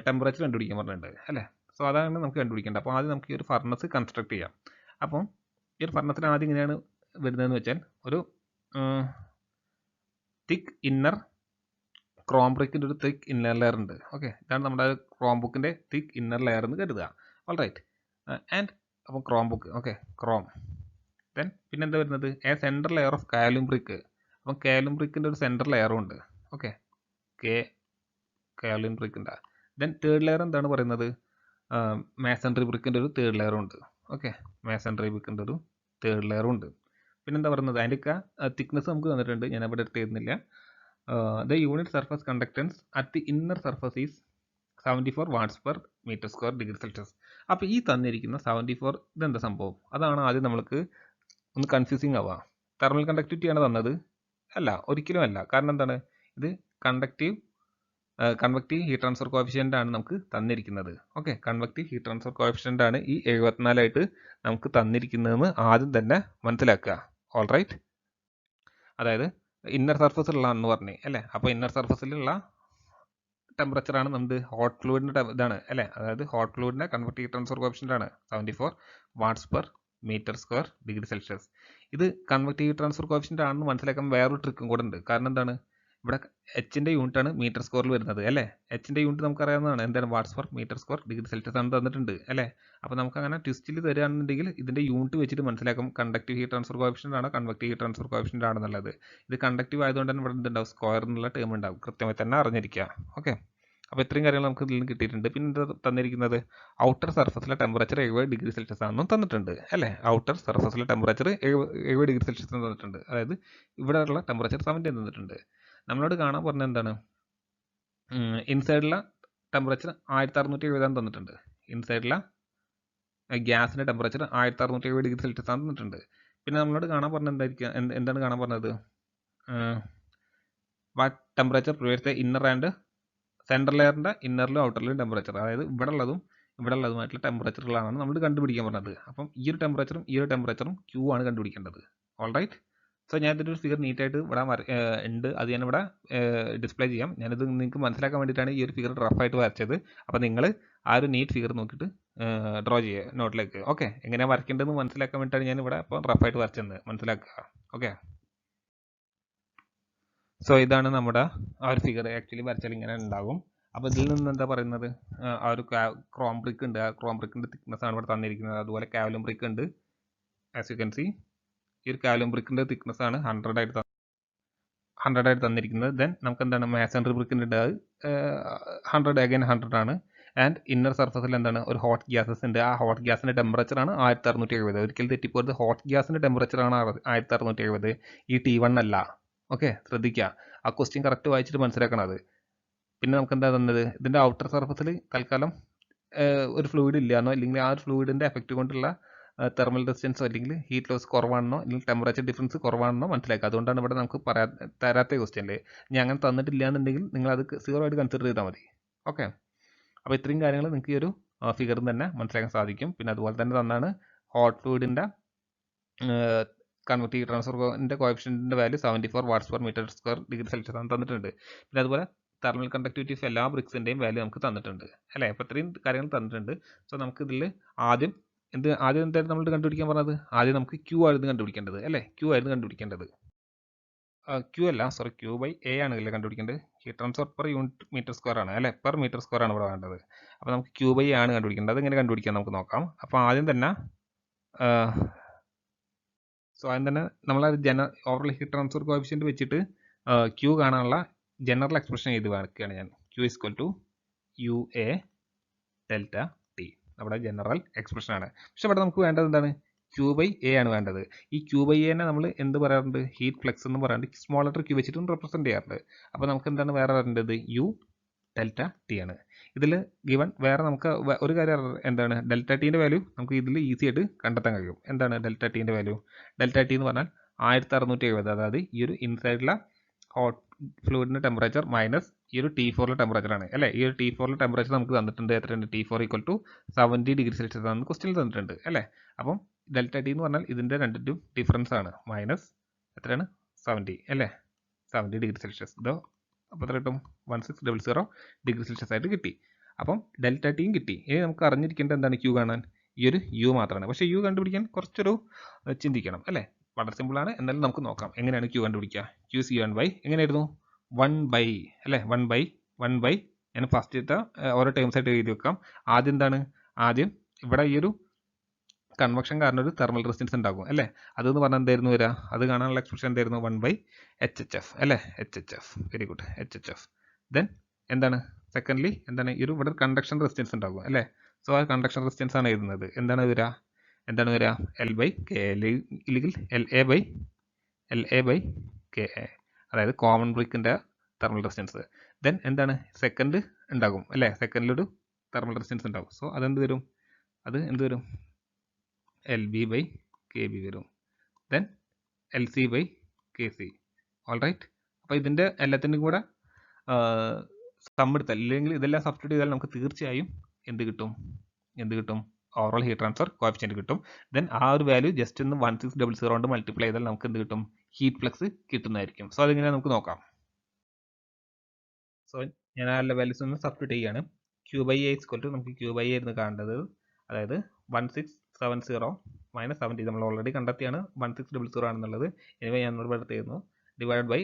ടെമ്പറേച്ചർ കണ്ടുപിടിക്കാൻ പറഞ്ഞിട്ടുണ്ട് അല്ലേ? സോ അതാണ് നമുക്ക് കണ്ടുപിടിക്കേണ്ടത്. അപ്പോൾ ആദ്യം നമുക്ക് ഈ ഒരു ഫർണസ് കൺസ്ട്രക്ട് ചെയ്യാം. അപ്പം ഈ ഒരു ഫർണസിന് ആദ്യം ഇങ്ങനെയാണ് വരുന്നതെന്ന് വെച്ചാൽ ഒരു തിക്ക് ഇന്നർ ക്രോം ബ്രിക്കിൻ്റെ ഒരു തിക്ക് ഇന്നർ ലെയർ ഉണ്ട്. ഓക്കെ, ഇതാണ് നമ്മുടെ ക്രോം ബുക്കിൻ്റെ തിക്ക് ഇന്നർ ലെയർ എന്ന് കരുതുക. ഓൾ റൈറ്റ്, ആൻഡ് അപ്പോൾ Chrome book okay Chrome. Then പിന്നെ എന്താ വരുന്നത്? എ സെൻറ്റർ ലെയർ ഓഫ് കാലും ബ്രിക്ക്. അപ്പം കാലും ബ്രിക്കിൻ്റെ ഒരു സെൻറ്റർ ലെയറും ഉണ്ട്. ഓക്കെ, കാലും ബ്രിക്കിൻ്റെ. ദെൻ തേർഡ് ലെയർ എന്താണ് പറയുന്നത്? മാസൺറി ബ്രിക്കിൻ്റെ ഒരു തേർഡ് ലെയറും ഉണ്ട്. ഓക്കെ, മാസൺറി ബ്രിക്കിൻ്റെ ഒരു തേർഡ് ലെയറും ഉണ്ട്. പിന്നെന്താ പറയുന്നത്? അതിൻ്റെയൊക്കെ തിക്നെസ് നമുക്ക് തന്നിട്ടുണ്ട്, ഞാൻ അവിടെ എടുത്തിരുന്നില്ല. The unit surface conductance at the inner surface is 74 watts per meter square degree Celsius. അപ്പോൾ ഈ തന്നിരിക്കുന്ന 74 ഇതെന്താ സംഭവം? അതാണ് ആദ്യം നമ്മൾക്ക് ഒന്ന് കൺഫ്യൂസിങ് ആവുക. തെർമൽ കണ്ടക്ടിവിറ്റി ആണ് തന്നത്? അല്ല, ഒരിക്കലും അല്ല. കാരണം എന്താണ്? ഇത് കൺവെക്റ്റീവ് ഹീറ്റ് ട്രാൻസ്ഫർ കോഎഫിഷ്യൻ്റ് ആണ് നമുക്ക് തന്നിരിക്കുന്നത്. Okay, convective heat transfer coefficient ആണ് ഈ 74 ആയിട്ട് നമുക്ക് തന്നിരിക്കുന്നതെന്ന് ആദ്യം തന്നെ മനസ്സിലാക്കുക. ഓൾ റൈറ്റ്, അതായത് ഇന്നർ സർഫസിലുള്ളതെന്ന് പറഞ്ഞേ അല്ലേ? അപ്പോൾ ഇന്നർ സർഫസിലുള്ള ടെമ്പറേച്ചറാണ് നമ്മുടെ ഹോട്ട് ഫ്ലൂയിഡിൻ്റെ ഇതാണ് അല്ലേ? അതായത് ഹോട്ട് ഫ്ലൂയിഡിൻ്റെ കൺവെക്റ്റീവ് ഹീറ്റ് ട്രാൻസ്ഫർ കോഎഫിഷ്യൻ്റ് ആണ് 74 watts per metre square degree Celsius. ഇത് കൺവെക്റ്റീവ് ഹീറ്റ് ട്രാൻസ്ഫർ കോഫിഷ്യൻ്റ് ആണെന്ന് മനസ്സിലാക്കാൻ വേറൊരു ട്രിക്കും കൂടെ ഉണ്ട്. കാരണം എന്താണ്, ഇവിടെ എച്ചിൻ്റെ യൂണിറ്റ് ആണ് മീറ്റർ സ്ക്വയറിൽ വരുന്നത് അല്ലേ. എച്ചിൻ്റെ യൂണിറ്റ് നമുക്കറിയാവുന്നതാണ്, എന്താണ് watts per metre square degree Celsius ആണ് തന്നിട്ടുണ്ട് അല്ലേ. അപ്പോൾ നമുക്ക് അങ്ങനെ ട്വിസ്റ്റിൽ തരികയാണെന്നുണ്ടെങ്കിൽ ഇതിൻ്റെ യൂണിറ്റ് വെച്ചിട്ട് മനസ്സിലാക്കും കണ്ടക്റ്റീവ് ഹീറ്റ് ട്രാൻസ്ഫർ കോഫിഷ്യൻ്റ് ആണോ കൺവെക്റ്റീവ് ഹീറ്റ് ട്രാൻസ്ഫർ കോഫിഷ്യൻ്റ് ആണെന്നുള്ളത്. ഇത് കണ്ടക്റ്റീവ് ആയതുകൊണ്ട് തന്നെ ഇവിടെ എന്തുണ്ടാവും, സ്ക്വയർ എന്നുള്ള ടേം ഉണ്ടാവും, കൃത്യമായി തന്നെ അറിഞ്ഞിരിക്കുക. ഓക്കെ, അപ്പോൾ ഇത്രയും കാര്യങ്ങൾ നമുക്ക് ഇതിൽ നിന്ന് കിട്ടിയിട്ടുണ്ട്. പിന്നെ എന്താ തന്നിരിക്കുന്നത്, ഔട്ടർ സർഫസിലെ ടെമ്പറേച്ചർ 70 ഡിഗ്രി സെൽഷ്യസ് ആണെന്നും തന്നിട്ടുണ്ട് അല്ലേ. ഔട്ടർ സർഫസിലെ ടെമ്പറേച്ചർ 70 ഡിഗ്രി സെൽഷ്യസ് തന്നിട്ടുണ്ട്. അതായത് ഇവിടെയുള്ള ടെമ്പറേച്ചർ 70 തന്നിട്ടുണ്ട്. നമ്മളോട് കാണാൻ പറഞ്ഞത് എന്താണ്, ഇൻസൈഡിലെ ടെമ്പറേച്ചർ 1670 തന്നിട്ടുണ്ട്. ഇൻസൈഡിലെ ഗ്യാസിൻ്റെ ടെമ്പറേച്ചർ 1670 ഡിഗ്രി സെൽഷ്യസ് ആണ് തന്നിട്ടുണ്ട്. പിന്നെ നമ്മളോട് കാണാൻ പറഞ്ഞത് എന്തായിരിക്കും, എന്താണ് കാണാൻ പറഞ്ഞത്, what temperature prevails the inner and central ലെയറിൻ്റെ ഇന്നറിലും ഔട്ടറിലും ടെമ്പറേച്ചർ, അതായത് ഇവിടെ ഉള്ളതുമായിട്ടുള്ള ടെമ്പറേച്ചറുകളാണ് നമ്മൾ കണ്ടുപിടിക്കാൻ പറഞ്ഞത്. അപ്പം ഈ ഒരു ടെമ്പറേച്ചറും ക്യൂ ആണ് കണ്ടുപിടിക്കേണ്ടത്. All right. സോ ഞാൻ ഇതിൻ്റെ ഒരു ഫിഗർ നീറ്റായിട്ട് ഇവിടെ ഉണ്ട്, അത് ഞാനിവിടെ ഡിസ്പ്ലേ ചെയ്യാം. ഞാനിത് നിങ്ങൾക്ക് മനസ്സിലാക്കാൻ വേണ്ടിയിട്ടാണ് ഈ ഒരു ഫിഗർ റഫായിട്ട് വരച്ചത്. അപ്പോൾ നിങ്ങൾ ആ ഒരു നീറ്റ് ഫിഗർ നോക്കിയിട്ട് ഡ്രോ ചെയ്യുക നോട്ടിലേക്ക്. ഓക്കെ, എങ്ങനെയാണ് വരയ്ക്കേണ്ടതെന്ന് മനസ്സിലാക്കാൻ വേണ്ടിയിട്ടാണ് ഞാൻ ഇവിടെ അപ്പോൾ റഫായിട്ട് വരച്ചത്, മനസ്സിലാക്കുക. ഓക്കെ, സോ ഇതാണ് നമ്മുടെ ആ ഒരു ഫിഗർ. ആക്ച്വലി വരച്ചാൽ ഇങ്ങനെ ഉണ്ടാകും. അപ്പോൾ ഇതിൽ നിന്ന് എന്താ പറയുന്നത്, ആ ഒരു ക്രോം ബ്രിക്ക് ഉണ്ട്, ആ ക്രോം ബ്രിക്കിൻ്റെ തിക്നെസ് ആണ് ഇവിടെ തന്നിരിക്കുന്നത്. അതുപോലെ കാവലും ബ്രിക്ക് ഉണ്ട്. ആസ് യു കൻ സി, ഈ ഒരു കാവലും ബ്രിക്കിൻ്റെ തിക്നെസ് ആണ് 100 ആയിട്ട് തന്നിരിക്കുന്നത്. ദെൻ നമുക്ക് എന്താണ് മാസണറി ബ്രിക്കിൻ്റെ ഉണ്ട്, അത് 100 അഗൈൻ 100 ആണ്. ആൻഡ് ഇന്നർ സർഫസിൽ എന്താണ് ഒരു ഹോട്ട് ഗ്യാസസ് ഉണ്ട്, ആ ഹോട്ട് ഗ്യാസിൻ്റെ ടെമ്പറേച്ചർ ആണ് 1670. ഒരിക്കലും തെറ്റിപ്പോയത്, ഹോട്ട് ഗ്യാസിൻ്റെ ടെമ്പറേച്ചർ ആണ് 1670, ഈ T1 അല്ല. ഓക്കെ, ശ്രദ്ധിക്കുക, ആ ക്വസ്റ്റ്യൻ കറക്റ്റ് വായിച്ചിട്ട് മനസ്സിലാക്കണം അത്. പിന്നെ നമുക്ക് എന്താ തന്നത്, ഇതിൻ്റെ ഔട്ടർ സർഫസിൽ തൽക്കാലം ഒരു ഫ്ലൂയിഡ് ഇല്ലയെന്നോ, അല്ലെങ്കിൽ ആ ഒരു ഫ്ലൂയിഡിൻ്റെ എഫക്റ്റ് കൊണ്ടുള്ള തെർമൽ റെസിസ്റ്റൻസോ അല്ലെങ്കിൽ ഹീറ്റ് ലോസ് കുറവാണെന്നോ അല്ലെങ്കിൽ ടെമ്പറേച്ചർ ഡിഫറൻസ് കുറവാണെന്നോ മനസ്സിലാക്കുക. അതുകൊണ്ടാണ് ഇവിടെ നമുക്ക് തരാത്ത ക്വസ്റ്റ്യനിൽ. ഇനി അങ്ങനെ തന്നിട്ടില്ല എന്നുണ്ടെങ്കിൽ നിങ്ങൾ അത് 0 ആയിട്ട് കൺസിഡർ ചെയ്താൽ മതി. ഓക്കെ, അപ്പോൾ ഇത്രയും കാര്യങ്ങൾ നിങ്ങൾക്ക് ഈ ഒരു ഫിഗറിൽ തന്നെ മനസ്സിലാക്കാൻ സാധിക്കും. പിന്നെ അതുപോലെ തന്നെ തന്നാണ് ഹോട്ട് ഫ്ലൂയിഡിൻ്റെ കൺവെക്റ്റീവ് ട്രാൻസ്ഫറിൻ്റെ കോഎഫിഷ്യൻറ്റിൻ്റെ value 74 watts per metre square degree Celsius ആണ് തന്നിട്ടുണ്ട്. പിന്നെ അതുപോലെ തെർമൽ കണ്ടക്ടിവിറ്റി ഓഫ് എല്ലാ ബ്രിക്സിൻ്റെയും വാല്യൂ നമുക്ക് തന്നിട്ടുണ്ട് അല്ലേ. അപ്പോൾ ഇത്രയും കാര്യങ്ങൾ തന്നിട്ടുണ്ട്. സോ നമുക്ക് ഇതിൽ ആദ്യം എന്തായിരുന്നു നമ്മൾ കണ്ടുപിടിക്കാൻ പറഞ്ഞത്, ആദ്യം നമുക്ക് ക്യൂ ആയിരുന്നു കണ്ടുപിടിക്കേണ്ടത് അല്ലേ. ക്യൂ ആയിരുന്നു കണ്ടുപിടിക്കേണ്ടത്, ക്യൂ അല്ല, സോറി, ക്യൂ ബൈ എ ആണ് ഇതിൽ കണ്ടുപിടിക്കേണ്ടത്. Heat transfer per unit metre square ആണ് അല്ലേ, പെർ മീറ്റർ സ്ക്വയർ ആണ് ഇവിടെ വേണ്ടത്. അപ്പോൾ നമുക്ക് ക്യൂ ബൈ എ ആണ് കണ്ടുപിടിക്കേണ്ടത്. അതെങ്ങനെ കണ്ടുപിടിക്കാൻ നമുക്ക് നോക്കാം. അപ്പോൾ ആദ്യം തന്നെ നമ്മൾ ഓവറോൾ ഹീറ്റ് ട്രാൻസ്ഫർ കോഎഫിഷ്യന്റ് വെച്ചിട്ട് ക്യൂ കാണാനുള്ള ജനറൽ എക്സ്പ്രഷൻ എഴുതി വയ്ക്കുകയാണ് ഞാൻ. Q equal to U A delta T, നമ്മുടെ ജനറൽ എക്സ്പ്രഷൻ ആണ്. പക്ഷെ ഇവിടെ നമുക്ക് വേണ്ടത് എന്താണ്, ക്യൂ ബൈ എ ആണ് വേണ്ടത്. ഈ ക്യൂ ബൈ എനെ നമ്മൾ എന്ത് പറയാറുണ്ട്, ഹീറ്റ് ഫ്ലക്സ് എന്ന് പറയാറുണ്ട്, സ്മോൾ ലെറ്റർ ക്യൂ വെച്ചിട്ടും റെപ്രസെൻറ്റ് ചെയ്യാറുണ്ട്. അപ്പോൾ നമുക്ക് എന്താണ് വേറെ വരേണ്ടത്, യു ഡെൽറ്റ ടി ആണ്. ഇതിൽ ഗിവൺ വേറെ നമുക്ക് ഒരു കാര്യം എന്താണ്, ഡെൽറ്റ ടീൻ്റെ വാല്യൂ നമുക്ക് ഇതിൽ ഈസി ആയിട്ട് കണ്ടെത്താൻ കഴിയും. എന്താണ് ഡെൽറ്റ ടീൻ്റെ വാല്യൂ, ഡെൽറ്റ ടി എന്ന് പറഞ്ഞാൽ 1670, അതായത് ഈ ഒരു ഇൻസൈഡിലെ ഹോട്ട് ഫ്ലൂയിഡിൻ്റെ ടെമ്പറേച്ചർ മൈനസ് ഈ ഒരു T4 ടെമ്പറേച്ചർ ആണ് അല്ലേ. ഈ ഒരു T4 ടെമ്പറേച്ചർ നമുക്ക് തന്നിട്ടുണ്ട്, എത്രയുണ്ട്, T4 equal to 70 degree Celsius ആണ് ക്വസ്റ്റ്യനിൽ തന്നിട്ടുണ്ട് അല്ലേ. അപ്പം ഡെൽറ്റ ടി എന്ന് പറഞ്ഞാൽ ഇതിൻ്റെ രണ്ടിൻ്റെയും ഡിഫറൻസ് ആണ്, മൈനസ് എത്രയാണ് 70 അല്ലേ, 70 ഡിഗ്രി സെൽഷ്യസ്. ഇതോ അപ്പോൾ എത്ര കിട്ടും, 1600 ഡിഗ്രി സെൽഷ്യസ് ആയിട്ട് കിട്ടി. അപ്പം ഡെൽറ്റ ടിയും കിട്ടി. ഇനി നമുക്ക് അറിഞ്ഞിരിക്കേണ്ടത് എന്താണ്, ക്യൂ കാണാൻ ഈ ഒരു യു മാത്രമാണ്. പക്ഷേ യു കണ്ടുപിടിക്കാൻ കുറച്ചൊരു ചിന്തിക്കണം അല്ലേ. വളരെ സിമ്പിളാണ്, എന്നാലും നമുക്ക് നോക്കാം എങ്ങനെയാണ് ക്യൂ കണ്ടുപിടിക്കുക. ക്യൂ സി 1 ബൈ എങ്ങനെയായിരുന്നു, 1 ബൈ അല്ലേ, 1 ബൈ ഞാൻ ഫസ്റ്റ് ഓരോ ടേംസ് ആയിട്ട് എഴുതി വെക്കാം. ആദ്യം എന്താണ്, ആദ്യം ഇവിടെ ഈ ഒരു കൺവെക്ഷൻ കാരണം ഒരു തെർമൽ റെസിസ്റ്റൻസ് ഉണ്ടാകും അല്ലേ. അതെന്ന് പറഞ്ഞാൽ എന്തായിരുന്നു വരിക, അത് കാണാനുള്ള എക്സ്പ്രഷൻ എന്തായിരുന്നു, 1 ബൈ HHF അല്ലേ, HHF, very good, HHF. Then എന്താണ് സെക്കൻഡ്ലി എന്താണ്, ഈ ഒരു ഇവിടെ കണ്ടക്ഷൻ റെസിസ്റ്റൻസ് ഉണ്ടാകും അല്ലേ. സോ ആ കണ്ടക്ഷൻ റെസിസ്റ്റൻസ് ആണ് എഴുതുന്നത്. എന്താണ് വരിക L ബൈ കെ, ഇല്ലെങ്കിൽ L A by K A, അതായത് കോമൺ ബ്രിക്കിൻ്റെ തെർമൽ റെസിസ്റ്റൻസ്. ദെൻ എന്താണ് സെക്കൻഡ് ഉണ്ടാകും അല്ലേ, സെക്കൻഡിലൊരു തെർമൽ റെസിസ്റ്റൻസ് ഉണ്ടാകും. സോ അതെന്ത് വരും, L B by K B വരും. Then L C by K C. All right. അപ്പോൾ ഇതിൻ്റെ എല്ലാത്തിനും കൂടെ സം എടുത്താൽ, ഇല്ലെങ്കിൽ ഇതെല്ലാം സബ്സ്റ്റിറ്റ്യൂട്ട് ചെയ്താൽ നമുക്ക് തീർച്ചയായും എന്ത് കിട്ടും, ഓവറോൾ ഹീറ്റ് ട്രാൻസ്ഫർ കോഎഫിഷ്യന്റ് കിട്ടും. ദെൻ ആ ഒരു വാല്യൂ ജസ്റ്റ് ഒന്ന് 1600 കൊണ്ട് മൾട്ടിപ്ലൈ ചെയ്താൽ നമുക്ക് എന്ത് കിട്ടും, ഹീറ്റ് ഫ്ലക്സ് കിട്ടുന്നതായിരിക്കും. സോ അതെങ്ങനെ നമുക്ക് നോക്കാം. സോ ഞാൻ ആ വാല്യൂസ് ഒന്ന് സബ്സ്റ്റിറ്റ്യൂട്ട് ചെയ്യാണ്. Q by A equal to, നമുക്ക് ക്യൂ ബൈ എ ആയിരുന്നു കാണേണ്ടത്, അതായത് 70 മൈനസ് 70 നമ്മൾ ഓൾറെഡി കണ്ടെത്തിയാണ് 1600 ആണെന്നുള്ളത്. ഇനി ഞാൻ ഇവിടെ എടുത്ത് ചെയ്യുന്നു ഡിവൈഡ് ബൈ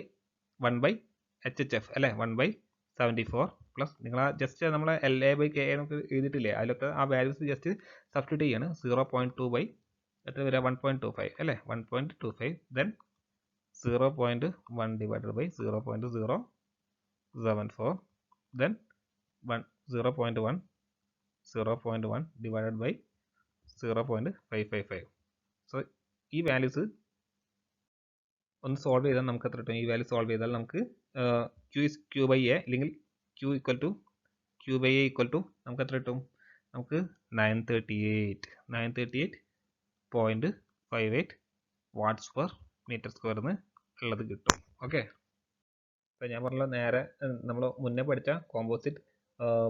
1/HHF അല്ലേ 1/74 പ്ലസ് നിങ്ങൾ ജസ്റ്റ് നമ്മളെ LA/KA നമുക്ക് എഴുതിയിട്ടില്ലേ, അതിലൊക്കെ ആ വാല്യൂസ് ജസ്റ്റ് സബ്സ്റ്റിറ്റ്യൂട്ട് ചെയ്യാണ്. 0.2 എത്ര വരിക 1.25 അല്ലേ 1.25 then 0.1 divided by 0.074 then 0.1 divided by 0.555. So ഈ വാല്യൂസ് ഒന്ന് സോൾവ് ചെയ്താൽ നമുക്ക് എത്ര കിട്ടും? ഈ വാല്യൂ സോൾവ് ചെയ്താൽ നമുക്ക് Q/A അല്ലെങ്കിൽ Q/A ഈക്വൽ ടു നമുക്ക് എത്ര കിട്ടും? നമുക്ക് 938.58 വാട്ട്സ് പെർ മീറ്റർ സ്ക്വയർ എന്ന് ഉള്ളത് കിട്ടും. ഓക്കെ, അപ്പോൾ ഞാൻ പറഞ്ഞ നേരെ നമ്മൾ മുന്നേ പഠിച്ച കോമ്പോസിറ്റ്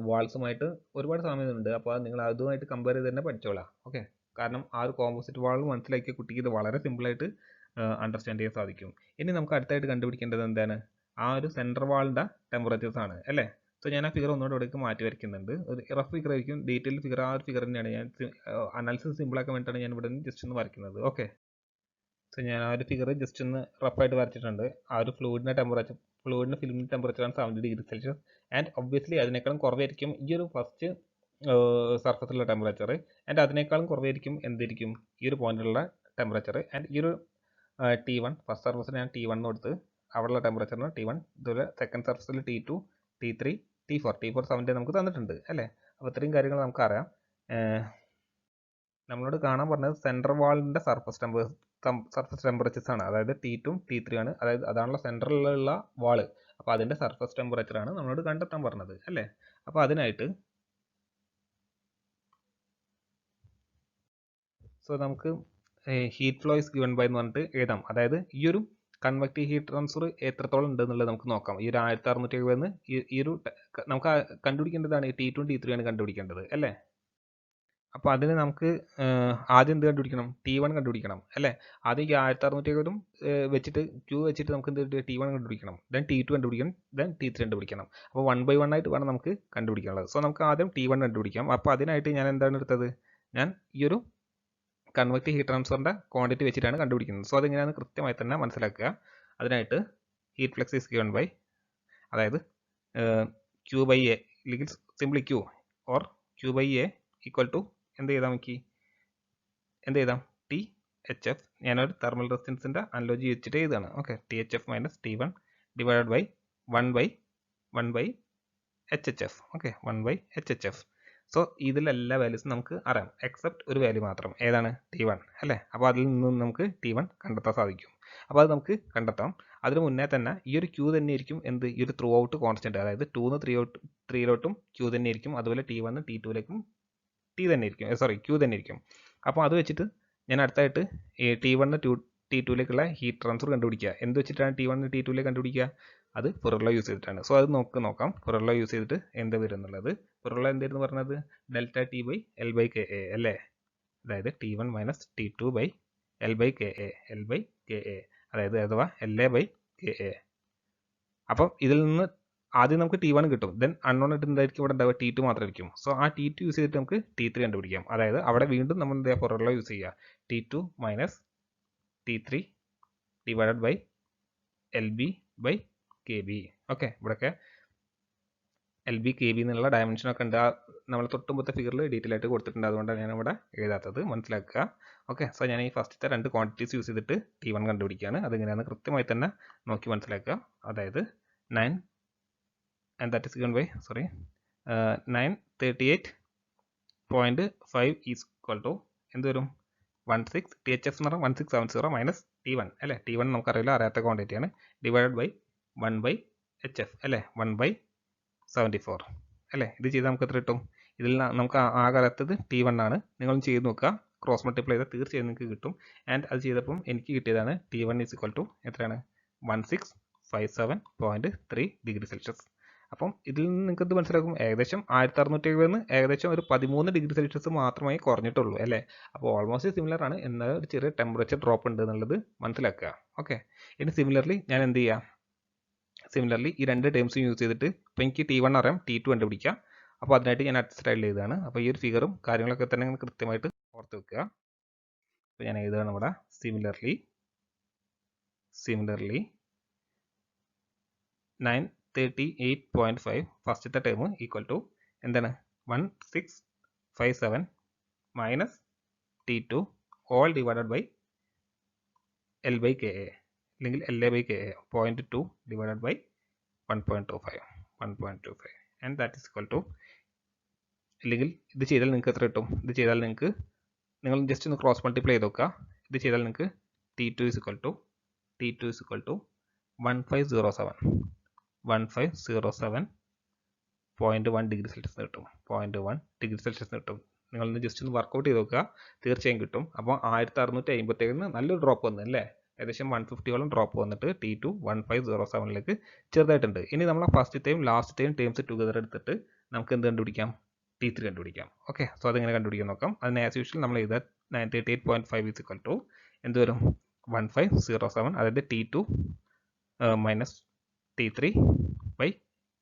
വാൾസുമായിട്ട് ഒരുപാട് സാമ്യതയുണ്ട്. അപ്പോൾ നിങ്ങൾ അതുമായിട്ട് കമ്പയർ ചെയ്ത് തന്നെ പഠിച്ചോളാം. ഓക്കെ, കാരണം ആ ഒരു കോമ്പോസിറ്റ് വാൾ മനസ്സിലാക്കിയ കുട്ടിക്ക് ഇത് വളരെ സിമ്പിളായിട്ട് അണ്ടർസ്റ്റാൻഡ് ചെയ്യാൻ സാധിക്കും. ഇനി നമുക്ക് അടുത്തായിട്ട് കണ്ടുപിടിക്കേണ്ടത് എന്താണ്? ആ ഒരു സെൻറ്റർ വാളിൻ്റെ ടെമ്പറേച്ചേഴ്സ് ആണ് അല്ലേ. സോ ഞാൻ ആ ഫിഗർ ഒന്നുകൂടെ ഇവിടേക്ക് മാറ്റി വരയ്ക്കുന്നുണ്ട്. ഒരു റഫ് ഫിഗർ ആയിരിക്കും, ഡീറ്റെയിൽ ഫിഗർ ആ ഒരു ഫിഗർ തന്നെയാണ്. ഞാൻ അനാലിസിസ് സിമ്പിളാക്കാൻ വേണ്ടിയിട്ടാണ് ഞാൻ ഇവിടെ നിന്ന് ജസ്റ്റ് ഒന്ന് വരയ്ക്കുന്നത്. ഓക്കെ, സോ ഞാൻ ആ ഒരു ഫിഗർ ജസ്റ്റ് ഒന്ന് റഫായിട്ട് വരച്ചിട്ടുണ്ട്. ആ ഒരു ഫ്ലൂയിഡിൻ്റെ ഫിലിമിൻ്റെ ടെമ്പറേച്ചറാണ് 70 ഡിഗ്രി സെൽഷ്യസ്. ആൻഡ് ഒബ്വിയസ്ലി അതിനേക്കാളും കുറവായിരിക്കും ഈ ഒരു ഫസ്റ്റ് സർഫസിലുള്ള ടെമ്പറേച്ചർ. ആൻഡ് അതിനേക്കാളും കുറവായിരിക്കും എന്തായിരിക്കും ഈ ഒരു പോയിന്റിലുള്ള ടെമ്പറേച്ചർ. ആൻഡ് ഈ ഒരു T1 ഫസ്റ്റ് സർഫസിന് ഞാൻ T1 കൊടുത്ത് അവിടെയുള്ള ടെമ്പറേച്ചറിന് T1, ഇതുപോലെ സെക്കൻഡ് സർഫസിൽ T2, T3, T4 70 നമുക്ക് തന്നിട്ടുണ്ട് അല്ലേ. അപ്പോൾ ഇത്രയും കാര്യങ്ങൾ നമുക്കറിയാം. നമ്മളോട് കാണാൻ പറഞ്ഞത് സെൻട്രൽ വാളിൻ്റെ സർഫസ് ടെമ്പറേച്ചേഴ്സ് ആണ്. അതായത് T2, T3 ആണ്. അതായത് അതാണല്ലോ സെൻട്രലിലുള്ള വാള്. അപ്പോൾ അതിൻ്റെ സർഫസ് ടെമ്പറേച്ചറാണ് നമ്മളോട് കണ്ടെത്താൻ പറഞ്ഞത് അല്ലേ. അപ്പോൾ അതിനായിട്ട് സോ നമുക്ക് heat flow is given by എന്ന് പറഞ്ഞിട്ട് എഴുതാം. അതായത് ഈ ഒരു കൺവെക്റ്റീവ് ഹീറ്റ് ട്രാൻസ്ഫർ എത്രത്തോളം ഉണ്ട് എന്നുള്ളത് നമുക്ക് നോക്കാം. ഈ ഒരു 1670 ഈ ഒരു നമുക്ക് കണ്ടുപിടിക്കേണ്ടതാണ്. T2, T3 ആണ് കണ്ടുപിടിക്കേണ്ടത് അല്ലേ. അപ്പോൾ അതിന് നമുക്ക് ആദ്യം എന്ത് കണ്ടുപിടിക്കണം? T1 കണ്ടുപിടിക്കണം അല്ലേ. ആദ്യം ഈ 1670 വെച്ചിട്ട് Q വെച്ചിട്ട് നമുക്ക് എന്ത് T1 കണ്ടുപിടിക്കണം, ദെൻ T2 കണ്ടുപിടിക്കണം, ദെൻ T3 കണ്ടുപിടിക്കണം. അപ്പോൾ 1 by 1 ആയിട്ട് വേണം നമുക്ക് കണ്ടുപിടിക്കാനുള്ളത്. സോ നമുക്ക് ആദ്യം T1 കണ്ടുപിടിക്കാം. അപ്പോൾ അതിനായിട്ട് ഞാൻ എന്താണ് എടുത്തത്? ഞാൻ ഈ ഒരു കൺവെക്റ്റീവ് ഹീറ്റ് ട്രാൻസ്ഫറിൻ്റെ ക്വാണ്ടിറ്റി വെച്ചിട്ടാണ് കണ്ടുപിടിക്കുന്നത്. സോ അതെങ്ങനെയാണ് കൃത്യമായി തന്നെ മനസ്സിലാക്കുക. അതിനായിട്ട് heat flux is given by, അതായത് Q/A അല്ലെങ്കിൽ simply Q or Q/A equal to എന്ത് ചെയ്താൽ എഴുതാം THF. ഞാനൊരു തെർമൽ റെസിസ്റ്റൻസിൻ്റെ അനലോജി വെച്ചിട്ട് എഴുതാണ്. Okay, THF minus T1 divided by 1/HHF. Okay, 1/HHF. So ഇതിലെല്ലാ വാല്യൂസും നമുക്ക് അറിയാം എക്സെപ്റ്റ് ഒരു വാല്യൂ മാത്രം. ഏതാണ്? T1 അല്ലേ. അപ്പോൾ അതിൽ നിന്നും നമുക്ക് T1 കണ്ടെത്താൻ സാധിക്കും. അപ്പോൾ അത് നമുക്ക് കണ്ടെത്താം. അതിന് മുന്നേ തന്നെ ഈ ഒരു Q തന്നെയായിരിക്കും ഈ ഒരു ത്രൂ ഔട്ട് കോൺസ്റ്റൻറ്റ്. അതായത് 2 3 Q തന്നെയായിരിക്കും. അതുപോലെ T1 T2 Q തന്നെയായിരിക്കും. അപ്പോൾ അത് വെച്ചിട്ട് ഞാൻ അടുത്തായിട്ട് T1 T2 ഹീറ്റ് ട്രാൻസ്ഫർ കണ്ടുപിടിക്കുക. എന്ത് വെച്ചിട്ടാണ് T1 T2 കണ്ടുപിടിക്കുക? അത് ഫൊറിയർ യൂസ് ചെയ്തിട്ടാണ്. സോ അത് നോക്കാം ഫൊറിയർ യൂസ് ചെയ്തിട്ട് എന്ത് വരും എന്നുള്ളത്. ഫൊറിയർ എന്തായിരുന്നു പറഞ്ഞത്? ΔT/L/KA അല്ലേ. അതായത് T1 മൈനസ് T2 L/KA അതായത് അഥവാ LA/KA. അപ്പം ഇതിൽ നിന്ന് ആദ്യം നമുക്ക് T1 കിട്ടും. ദെൻ അൺനോൺ ആയിട്ട് എന്തായിരിക്കും ഇവിടെ ഉണ്ടാവുക? T2 മാത്രമായിരിക്കും. സോ ആ T2 യൂസ് ചെയ്തിട്ട് നമുക്ക് T3 കണ്ടുപിടിക്കാം. അതായത് അവിടെ വീണ്ടും നമ്മൾ എന്താ ഫൊറിയർ യൂസ് ചെയ്യുക. T2 minus T3 divided by LB/KB. Okay, ഇവിടെയൊക്കെ LB/KB എന്നുള്ള ഡയമെൻഷനൊക്കെ ഉണ്ട്. നമ്മൾ തൊട്ടുമ്പത്തെ ഫിഗറിൽ ഡീറ്റെയിൽ ആയിട്ട് കൊടുത്തിട്ടുണ്ട്. അതുകൊണ്ടാണ് ഞാൻ ഇവിടെ എഴുതാത്തത്, മനസ്സിലാക്കുക. ഓക്കെ, സോ ഞാൻ ഈ ഫസ്റ്റത്തെ 2 ക്വാണ്ടിറ്റീസ് യൂസ് ചെയ്തിട്ട് T1 കണ്ടുപിടിക്കുകയാണ്. അതെങ്ങനെയാണ് കൃത്യമായി തന്നെ നോക്കി മനസ്സിലാക്കുക. അതായത് 938.5 ഈസ് ഈക്വൽ ടു എന്ത് വരും? 16 THF എന്ന് പറഞ്ഞാൽ 1670 മൈനസ് T1 അല്ലേ. T1 നമുക്കറിയില്ല, അറിയാത്ത ക്വാണ്ടിറ്റിയാണ്. ഡിവൈഡഡ് ബൈ 1/HF അല്ലേ, 1/74 അല്ലേ. ഇത് ചെയ്താൽ നമുക്ക് എത്ര കിട്ടും? ഇതിൽ നമുക്ക് ആകെ അറിയാത്തത് T1 ആണ്. നിങ്ങളും ചെയ്ത് നോക്കുക, ക്രോസ് മൾട്ടിപ്ലൈ ചെയ്താൽ തീർച്ചയായും നിങ്ങൾക്ക് കിട്ടും. ആൻഡ് അത് ചെയ്തപ്പം എനിക്ക് കിട്ടിയതാണ് T1 ഈസ് ഈക്വൽ ടു എത്രയാണ്? 1657.3 ഡിഗ്രി സെൽഷ്യസ്. അപ്പം ഇതിൽ നിന്ന് നിങ്ങൾക്ക് എന്ത് മനസ്സിലാക്കും? ഏകദേശം 1670 ഏകദേശം ഒരു 13 ഡിഗ്രി സെൽഷ്യസ് മാത്രമേ കുറഞ്ഞിട്ടുള്ളൂ അല്ലേ. അപ്പോൾ ഓൾമോസ്റ്റ് സിമിലർ ആണ്, എന്നാൽ ഒരു ചെറിയ ടെമ്പറേച്ചർ ഡ്രോപ്പ് ഉണ്ട് എന്നുള്ളത് മനസ്സിലാക്കുക. ഓക്കെ, ഇനി സിമിലർലി ഞാൻ എന്ത് ചെയ്യാം? സിമിലർലി ഈ 2 ടേംസും യൂസ് ചെയ്തിട്ട് ഇപ്പോൾ എനിക്ക് T1 അറിയാം, T2 കണ്ടുപിടിക്കാം. അപ്പോൾ അതിനായിട്ട് ഞാൻ അടുത്ത സ്ലൈഡിൽ എഴുതുകയാണ്. അപ്പോൾ ഈ ഒരു ഫിഗറും കാര്യങ്ങളൊക്കെ തന്നെ നിങ്ങൾ കൃത്യമായിട്ട് ഓർത്ത് വെക്കുക. അപ്പോൾ ഞാൻ എഴുതുകയാണ് ഇവിടെ സിമിലർലി 938.5 ഫസ്റ്റത്തെ ടേം ഈക്വൽ ടു എന്താണ് 1657 minus T2 all divided by L by K A അല്ലെങ്കിൽ LA by K A 0.2 divided by 1.25 and that is equal to, അല്ലെങ്കിൽ ഇത് ചെയ്താൽ നിങ്ങൾക്ക് എത്ര കിട്ടും? ഇത് ചെയ്താൽ നിങ്ങൾ ജസ്റ്റ് ഒന്ന് ക്രോസ് മൾട്ടിപ്ലൈ ചെയ്ത് നോക്കുക. ഇത് ചെയ്താൽ നിങ്ങൾക്ക് T2 is equal to 1507.1 degree Celsius കിട്ടും. 0.1 ഡിഗ്രി സെൽഷ്യസ് കിട്ടും. നിങ്ങളൊന്ന് ജസ്റ്റ് ഒന്ന് വർക്കൗട്ട് ചെയ്ത് നോക്കുക, തീർച്ചയായും കിട്ടും. അപ്പോൾ 1657 നല്ലൊരു ഡ്രോപ്പ് വന്നു അല്ലേ? ഏകദേശം 150ഓളം ഡ്രോപ്പ് വന്നിട്ട് T2 1507 ചെറുതായിട്ടുണ്ട്. ഇനി നമ്മൾ ഫസ്റ്റത്തെയും ലാസ്റ്റത്തെയും ടേംസ് ടുഗദർ എടുത്തിട്ട് നമുക്ക് എന്ത് കണ്ടുപിടിക്കാം? T3 കണ്ടുപിടിക്കാം. ഓക്കെ, സോ അതെങ്ങനെ കണ്ടുപിടിക്കാൻ നോക്കാം. അതിന് ആസ് യൂഷ്വൽ നമ്മൾ ചെയ്താൽ 938.5 is equal to എന്ത് വരും? 1507, അതായത് T2 minus T3 by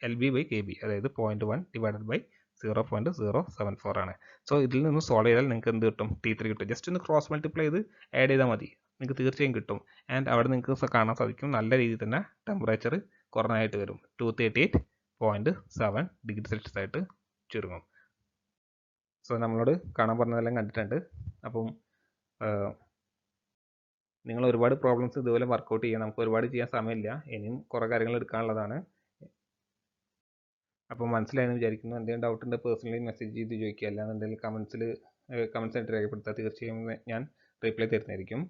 LB by KB, അതായത് 0.1 ഡിവൈഡഡ് ബൈ 0.074 ആണ്. സോ ഇതിൽ നിന്ന് സോൾവ് ചെയ്താൽ നിങ്ങൾക്ക് എന്ത് കിട്ടും? T3 കിട്ടും. ജസ്റ്റ് ഒന്ന് ക്രോസ് മൾട്ടിപ്ലൈ ചെയ്ത് ആഡ് ചെയ്താൽ മതി, നിങ്ങൾക്ക് തീർച്ചയായും കിട്ടും. ആൻഡ് അവിടെ നിങ്ങൾക്ക് കാണാൻ സാധിക്കും നല്ല രീതിയിൽ തന്നെ ടെമ്പറേച്ചർ കുറഞ്ഞായിട്ട് വരും. 238.7 ഡിഗ്രി സെൽഷ്യസ് ആയിട്ട് ചുരുങ്ങും. സോ നമ്മളോട് കാണാൻ പറഞ്ഞതെല്ലാം കണ്ടിട്ടുണ്ട്. അപ്പം നിങ്ങൾ ഒരുപാട് പ്രോബ്ലംസ് ഇതുപോലെ വർക്കൗട്ട് ചെയ്യുക. നമുക്ക് ഒരുപാട് ചെയ്യാൻ സമയമില്ല, ഇനിയും കുറേ കാര്യങ്ങൾ എടുക്കാനുള്ളതാണ്. അപ്പോൾ മനസ്സിലായെന്ന് വിചാരിക്കുന്നു. എന്തെങ്കിലും ഡൗട്ട് ഉണ്ട് പേഴ്സണലി മെസ്സേജ് ചെയ്ത് ചോദിക്കുക, അല്ലാന്നുണ്ടെങ്കിൽ കമൻസ് ആയിട്ട് രേഖപ്പെടുത്തുക. തീർച്ചയായും ഞാൻ റിപ്ലൈ തരുന്നതായിരിക്കും.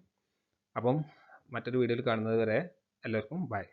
അപ്പം മറ്റൊരു വീഡിയോയിൽ കാണുന്നത് വരെ എല്ലാവർക്കും ബൈ.